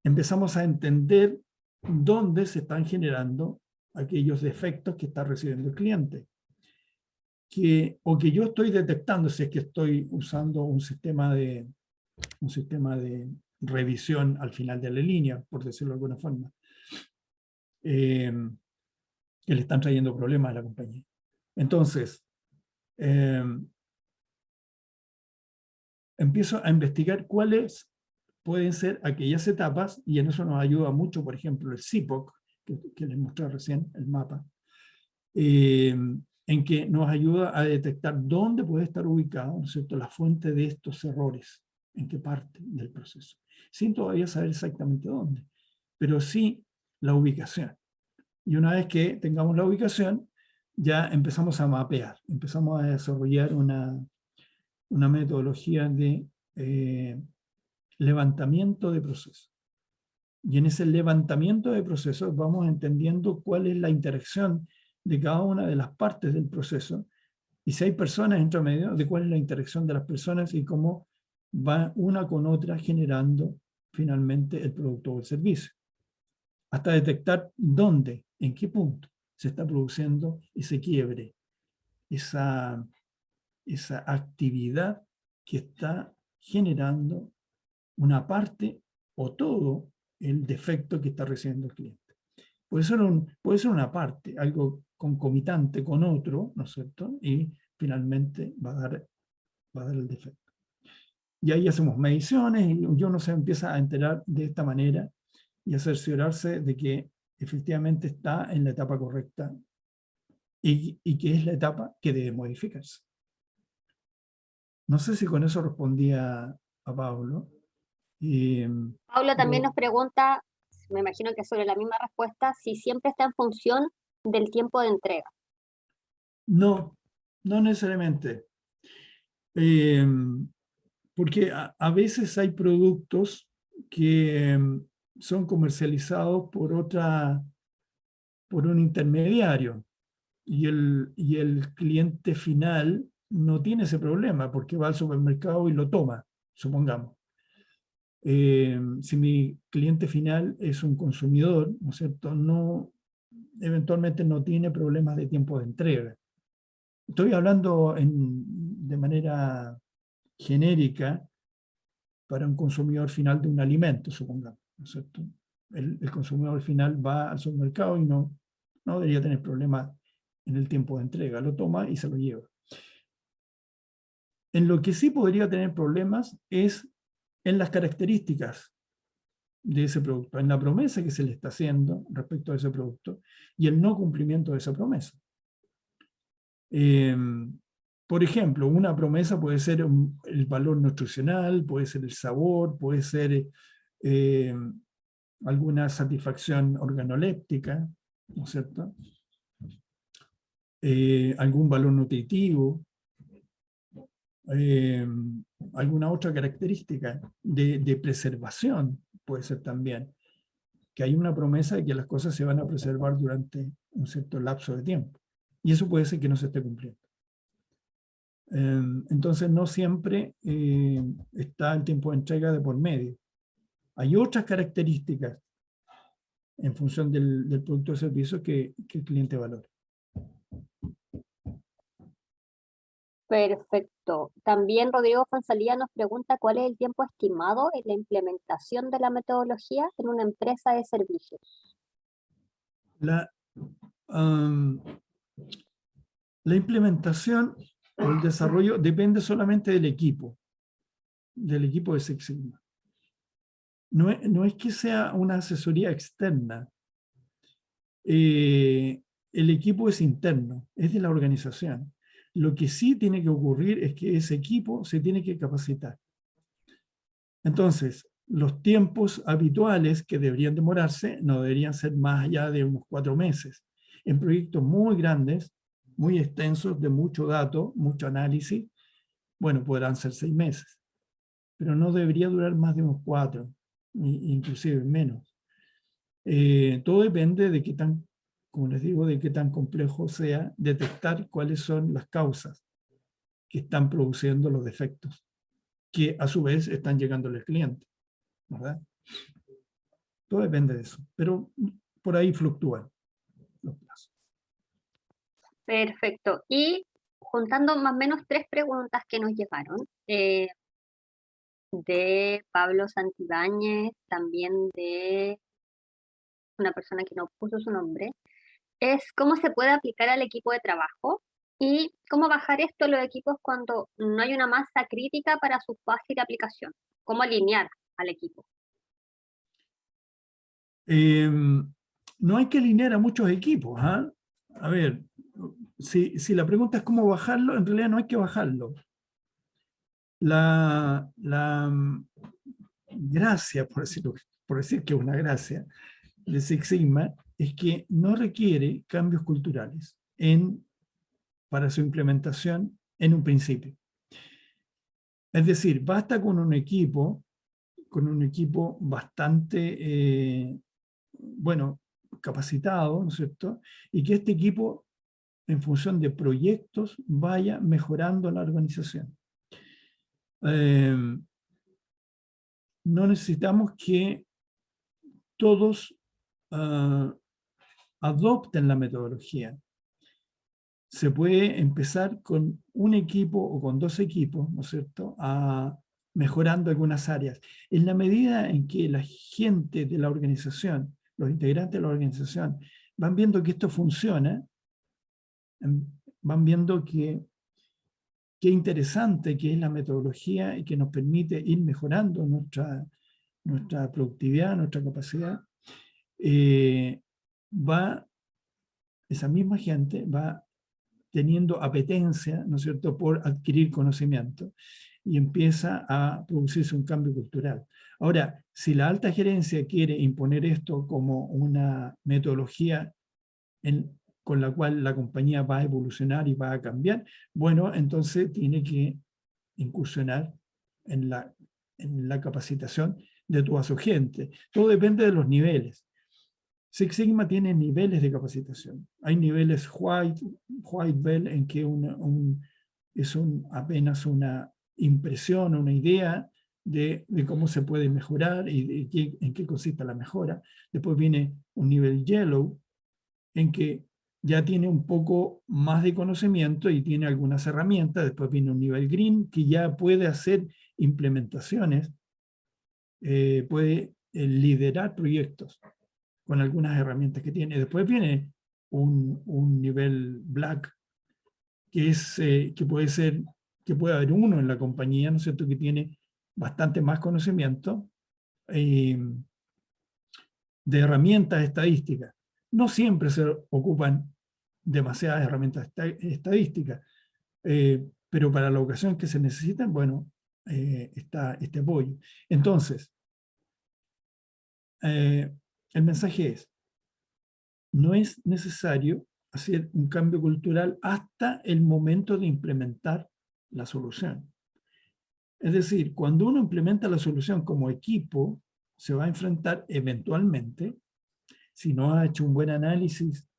Empezamos a entender dónde se están generando aquellos defectos que está recibiendo el cliente. O que yo estoy detectando si es que estoy usando un sistema de revisión al final de la línea, por decirlo de alguna forma, que le están trayendo problemas a la compañía. Entonces, empiezo a investigar cuáles pueden ser aquellas etapas, y en eso nos ayuda mucho, por ejemplo, el CIPOC, que les mostré recién, el mapa, en que nos ayuda a detectar dónde puede estar ubicado, ¿no es cierto?, la fuente de estos errores, en qué parte del proceso, sin todavía saber exactamente dónde, pero sí la ubicación. Y una vez que tengamos la ubicación, ya empezamos a mapear, empezamos a desarrollar una metodología de levantamiento de procesos. Y en ese levantamiento de procesos vamos entendiendo cuál es la interacción de cada una de las partes del proceso, y si hay personas entre medio, de cuál es la interacción de las personas y cómo va una con otra generando finalmente el producto o el servicio. Hasta detectar dónde, en qué punto se está produciendo ese quiebre, esa actividad que está generando una parte o todo el defecto que está recibiendo el cliente. Puede ser una parte, algo concomitante con otro, ¿no es cierto? Y finalmente va a dar el defecto. Y ahí hacemos mediciones y uno se empieza a enterar de esta manera y a cerciorarse de que efectivamente está en la etapa correcta y que es la etapa que debe modificarse. No sé si con eso respondía a Pablo. Pablo también nos pregunta, me imagino que sobre la misma respuesta, si siempre está en función del tiempo de entrega. No, no necesariamente. Porque a veces hay productos que son comercializados por un intermediario y el cliente final no tiene ese problema porque va al supermercado y lo toma, supongamos. Si mi cliente final es un consumidor, ¿no es cierto? Eventualmente no tiene problemas de tiempo de entrega. Estoy hablando de manera genérica para un consumidor final de un alimento, supongamos, ¿no es cierto? El consumidor final va al supermercado y no debería tener problemas en el tiempo de entrega, lo toma y se lo lleva. En lo que sí podría tener problemas es en las características de ese producto, en la promesa que se le está haciendo respecto a ese producto y el no cumplimiento de esa promesa. Por ejemplo, una promesa puede ser el valor nutricional, puede ser el sabor, puede ser alguna satisfacción organoléptica, ¿no es cierto? Algún valor nutritivo, alguna otra característica de preservación puede ser también, que hay una promesa de que las cosas se van a preservar durante un cierto lapso de tiempo. Y eso puede ser que no se esté cumpliendo. Entonces no siempre está el tiempo de entrega de por medio. Hay otras características en función del producto o servicio que el cliente valora. Perfecto. También Rodrigo Fonsalía nos pregunta cuál es el tiempo estimado en la implementación de la metodología en una empresa de servicios. La implementación o el desarrollo depende solamente del equipo de Six Sigma. No es que sea una asesoría externa. El equipo es interno, es de la organización. Lo que sí tiene que ocurrir es que ese equipo se tiene que capacitar. Entonces, los tiempos habituales que deberían demorarse no deberían ser más allá de unos 4 meses. En proyectos muy grandes, muy extensos, de mucho dato, mucho análisis, bueno, podrán ser 6 meses. Pero no debería durar más de unos 4, inclusive menos. Todo depende de qué tan, como les digo, de qué tan complejo sea detectar cuáles son las causas que están produciendo los defectos, que a su vez están llegando al cliente, ¿verdad? Todo depende de eso, pero por ahí fluctúan los plazos. Perfecto. Y juntando más o menos 3 preguntas que nos llegaron, de Pablo Santibáñez, también de una persona que no puso su nombre, es cómo se puede aplicar al equipo de trabajo y cómo bajar esto en los equipos cuando no hay una masa crítica para su fácil aplicación. Cómo alinear al equipo. No hay que alinear a muchos equipos. ¿Ah? A ver, si la pregunta es cómo bajarlo, en realidad no hay que bajarlo. La gracia, por decir que es una gracia, de Six Sigma es que no requiere cambios culturales para su implementación en un principio. Es decir, basta con un equipo bastante, bueno, capacitado, ¿no es cierto? Y que este equipo, en función de proyectos, vaya mejorando la organización. No necesitamos que todos adopten la metodología. Se puede empezar con un equipo o con 2 equipos, ¿no es cierto?, mejorando algunas áreas. En la medida en que la gente de la organización, los integrantes de la organización, van viendo que esto funciona, van viendo qué interesante que es la metodología y que nos permite ir mejorando nuestra productividad, nuestra capacidad, esa misma gente va teniendo apetencia, ¿no es cierto?, por adquirir conocimiento y empieza a producirse un cambio cultural. Ahora, si la alta gerencia quiere imponer esto como una metodología con la cual la compañía va a evolucionar y va a cambiar, bueno, entonces tiene que incursionar en la capacitación de toda su gente. Todo depende de los niveles. Six Sigma tiene niveles de capacitación. Hay niveles white belt en que es apenas una impresión, una idea de cómo se puede mejorar y en qué consiste la mejora. Después viene un nivel yellow, en que ya tiene un poco más de conocimiento y tiene algunas herramientas. Después viene un nivel green, que ya puede hacer implementaciones, puede liderar proyectos con algunas herramientas que tiene. Después viene un nivel black, que puede haber uno en la compañía, ¿no es cierto?, que tiene bastante más conocimiento de herramientas estadísticas. No siempre se ocupan demasiadas herramientas estadísticas, pero para la ocasión que se necesitan, bueno, está este apoyo. Entonces, el mensaje es, no es necesario hacer un cambio cultural hasta el momento de implementar la solución. Es decir, cuando uno implementa la solución como equipo, se va a enfrentar eventualmente, si no ha hecho un buen análisis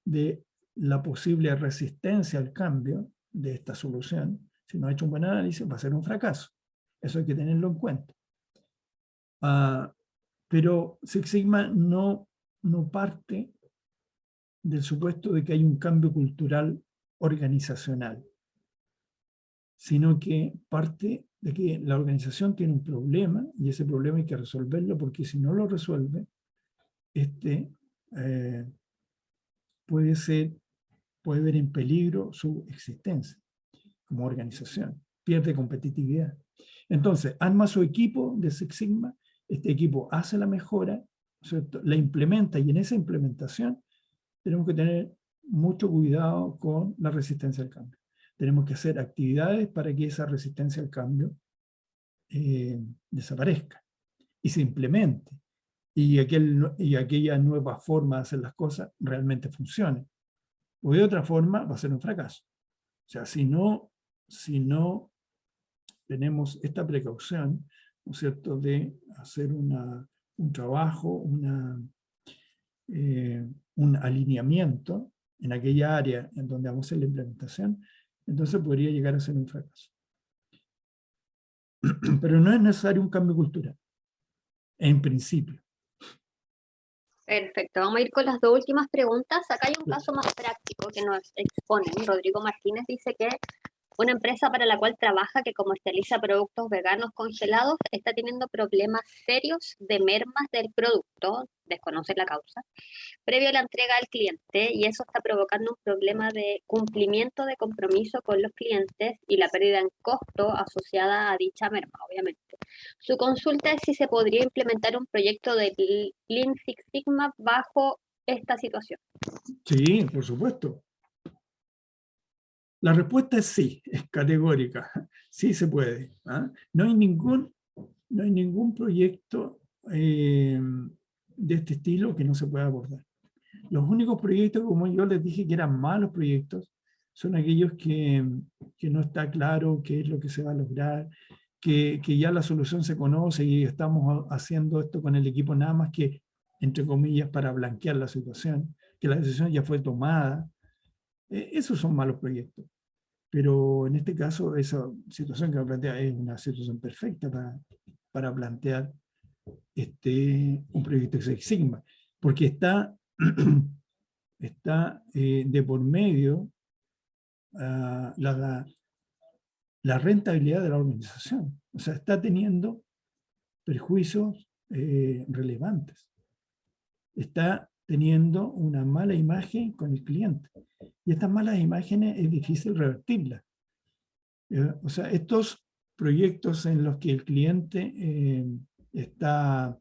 de la posible resistencia al cambio de esta solución, si no ha hecho un buen análisis, va a ser un fracaso. Eso hay que tenerlo en cuenta. Pero Six Sigma no parte del supuesto de que hay un cambio cultural organizacional, sino que parte de que la organización tiene un problema y ese problema hay que resolverlo, porque si no lo resuelve, puede ver en peligro su existencia como organización, pierde competitividad. Entonces, arma su equipo de Six Sigma, este equipo hace la mejora, ¿cierto?, la implementa, y en esa implementación tenemos que tener mucho cuidado con la resistencia al cambio. Tenemos que hacer actividades para que esa resistencia al cambio desaparezca y se implemente, y aquella nueva forma de hacer las cosas realmente funcione. O de otra forma va a ser un fracaso. O sea, si no tenemos esta precaución, ¿no es cierto?, de hacer un trabajo, un alineamiento en aquella área en donde vamos a hacer la implementación, entonces podría llegar a ser un fracaso. Pero no es necesario un cambio cultural, en principio. Perfecto, vamos a ir con las dos últimas preguntas. Acá hay un caso más práctico que nos exponen. Rodrigo Martínez dice que una empresa para la cual trabaja, que comercializa productos veganos congelados, está teniendo problemas serios de mermas del producto, desconoce la causa, previo a la entrega al cliente, y eso está provocando un problema de cumplimiento de compromiso con los clientes y la pérdida en costo asociada a dicha merma, obviamente. Su consulta es si se podría implementar un proyecto de Lean Six Sigma bajo esta situación. Sí, por supuesto. La respuesta es sí, es categórica. Sí se puede. No hay ningún proyecto de este estilo que no se pueda abordar. Los únicos proyectos, como yo les dije, que eran malos proyectos, son aquellos que no está claro qué es lo que se va a lograr, que ya la solución se conoce y estamos haciendo esto con el equipo nada más que, entre comillas, para blanquear la situación, que la decisión ya fue tomada. Esos son malos proyectos. Pero en este caso, esa situación que me plantea es una situación perfecta para plantear un proyecto de Six Sigma, porque está de por medio la rentabilidad de la organización. O sea, está teniendo perjuicios relevantes. Está teniendo una mala imagen con el cliente. Y estas malas imágenes es difícil revertirlas. O sea, estos proyectos en los que el cliente está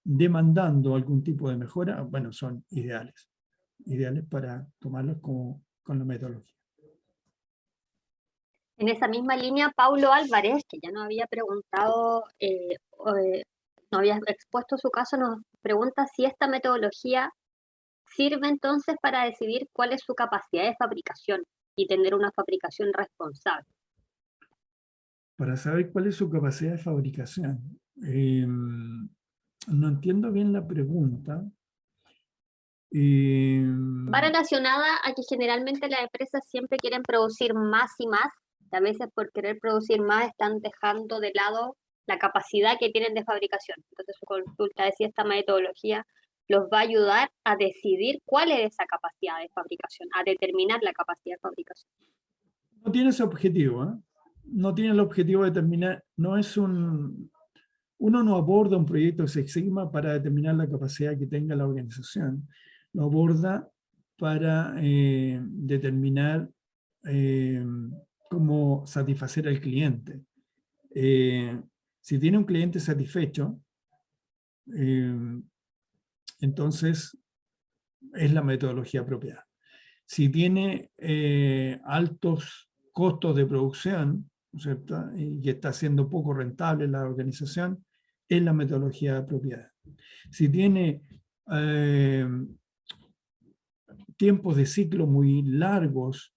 demandando algún tipo de mejora, bueno, son ideales para tomarlos con la metodología. En esa misma línea, Paulo Álvarez, que ya nos había preguntado, nos había expuesto su caso, nos pregunta si esta metodología sirve entonces para decidir cuál es su capacidad de fabricación y tener una fabricación responsable. Para saber cuál es su capacidad de fabricación. No entiendo bien la pregunta. Va relacionada a que generalmente las empresas siempre quieren producir más y más, y a veces por querer producir más están dejando de lado la capacidad que tienen de fabricación. Entonces su consulta es si esta metodología los va a ayudar a decidir cuál es esa capacidad de fabricación, a determinar la capacidad de fabricación. No tiene ese objetivo, ¿eh? No tiene el objetivo de determinar, no es un... Uno no aborda un proyecto de Six Sigma para determinar la capacidad que tenga la organización. Lo aborda para determinar cómo satisfacer al cliente. Si tiene un cliente satisfecho, entonces es la metodología apropiada. Si tiene altos costos de producción, ¿no es cierto?, y que está siendo poco rentable la organización, es la metodología apropiada. Si tiene tiempos de ciclo muy largos,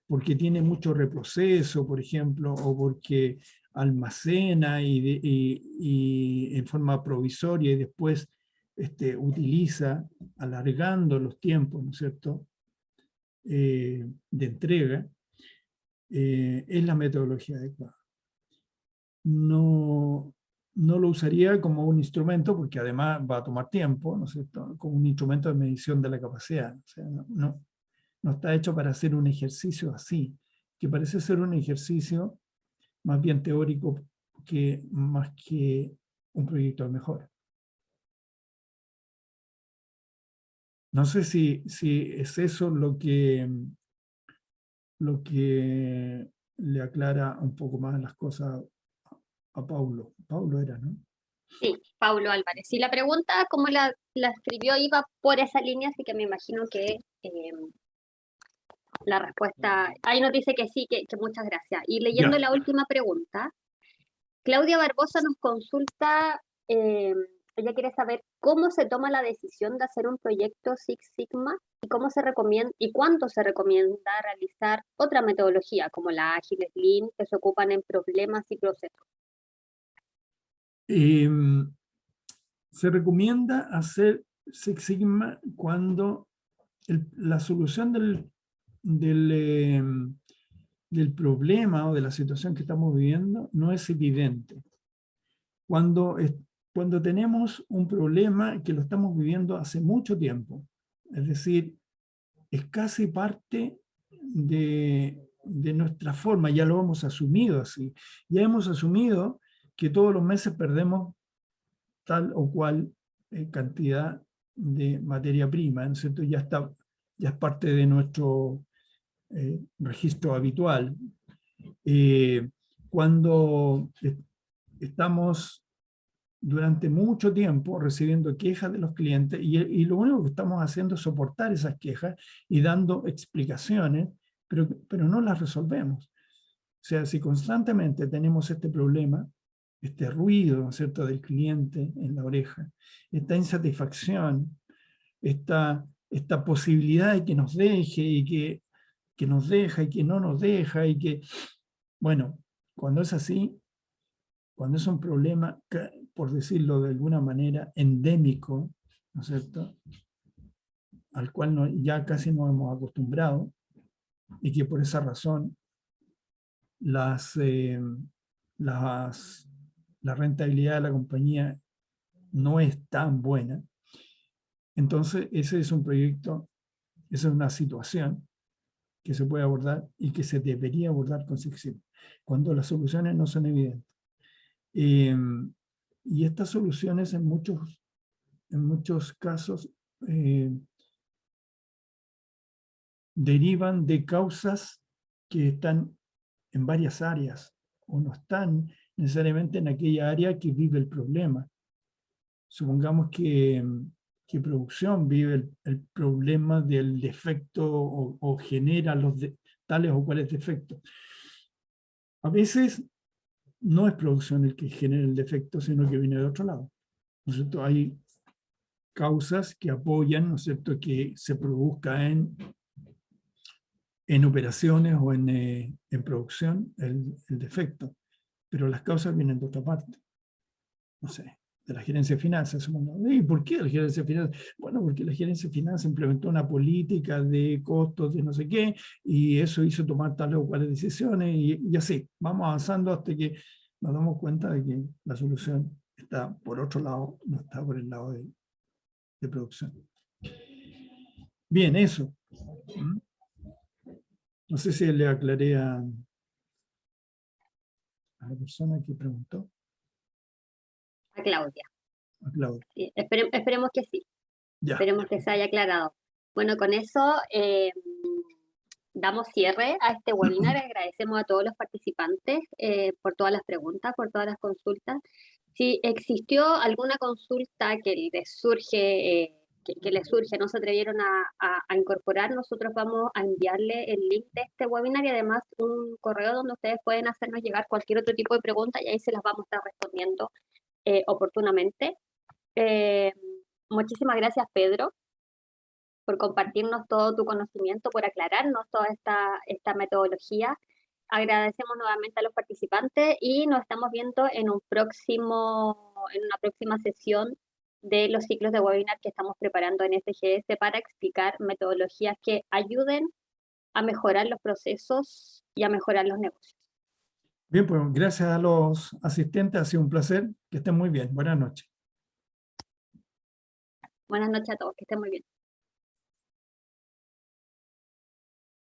porque tiene mucho reproceso, por ejemplo, o porque almacena y en forma provisoria y después utiliza, alargando los tiempos, ¿no es cierto?, de entrega, es la metodología adecuada. No lo usaría como un instrumento, porque además va a tomar tiempo, ¿no es cierto?, como un instrumento de medición de la capacidad. O sea, no está hecho para hacer un ejercicio así, que parece ser un ejercicio más bien teórico más que un proyecto de mejora. No sé si es eso lo que le aclara un poco más las cosas a Paulo. Paulo era, ¿no? Sí, Paulo Álvarez. Y la pregunta, como la escribió, iba por esa línea, así que me imagino que la respuesta, ahí nos dice que sí, que muchas gracias. Y leyendo la última pregunta, Claudia Barbosa nos consulta, ella quiere saber cómo se toma la decisión de hacer un proyecto Six Sigma y cómo se recomienda y cuánto se recomienda realizar otra metodología como la Ágiles Lean que se ocupan en problemas y procesos. Se recomienda hacer Six Sigma cuando la solución del problema o de la situación que estamos viviendo no es evidente. Cuando tenemos un problema que lo estamos viviendo hace mucho tiempo, es decir, es casi parte de nuestra forma, ya lo hemos asumido así. Ya hemos asumido que todos los meses perdemos tal o cual cantidad de materia prima, ¿no es cierto? Ya es parte de nuestro registro habitual. Cuando estamos durante mucho tiempo recibiendo quejas de los clientes y lo único que estamos haciendo es soportar esas quejas y dando explicaciones, pero no las resolvemos. O sea, si constantemente tenemos este problema, este ruido, ¿no es cierto?, del cliente en la oreja, esta insatisfacción, esta posibilidad de que nos deje y que nos deja y que no nos deja y que, bueno, cuando es así, cuando es un problema, por decirlo de alguna manera, endémico, ¿no es cierto?, al cual ya casi nos hemos acostumbrado y que por esa razón la rentabilidad de la compañía no es tan buena. Entonces, ese es un proyecto, esa es una situación que se puede abordar y que se debería abordar con Six Sigma, cuando las soluciones no son evidentes. Y estas soluciones en muchos casos derivan de causas que están en varias áreas o no están necesariamente en aquella área que vive el problema. Supongamos que producción vive el problema del defecto o genera tales o cuales defectos. A veces no es producción el que genera el defecto, sino que viene de otro lado. ¿No es cierto? Hay causas que apoyan, ¿no es cierto?, que se produzca en operaciones o en producción el defecto. Pero las causas vienen de otra parte. No sé, de la gerencia de finanzas. ¿Y por qué la gerencia de finanzas? Bueno, porque la gerencia de finanzas implementó una política de costos de no sé qué, y eso hizo tomar tales o cuales decisiones, y así, vamos avanzando hasta que nos damos cuenta de que la solución está por otro lado, no está por el lado de producción. Bien, eso. No sé si le aclaré a la persona que preguntó. A Claudia. A Claudia. Sí, esperemos que sí. Ya. Esperemos que se haya aclarado. Bueno, con eso damos cierre a este webinar. Agradecemos a todos los participantes por todas las preguntas, por todas las consultas. Si existió alguna consulta que les surge, no se atrevieron a incorporar, nosotros vamos a enviarle el link de este webinar y además un correo donde ustedes pueden hacernos llegar cualquier otro tipo de pregunta y ahí se las vamos a estar respondiendo oportunamente. Muchísimas gracias, Pedro, por compartirnos todo tu conocimiento, por aclararnos toda esta metodología. Agradecemos nuevamente a los participantes y nos estamos viendo en una próxima sesión de los ciclos de webinar que estamos preparando en SGS para explicar metodologías que ayuden a mejorar los procesos y a mejorar los negocios. Bien, pues gracias a los asistentes, ha sido un placer, que estén muy bien. Buenas noches. Buenas noches a todos, que estén muy bien.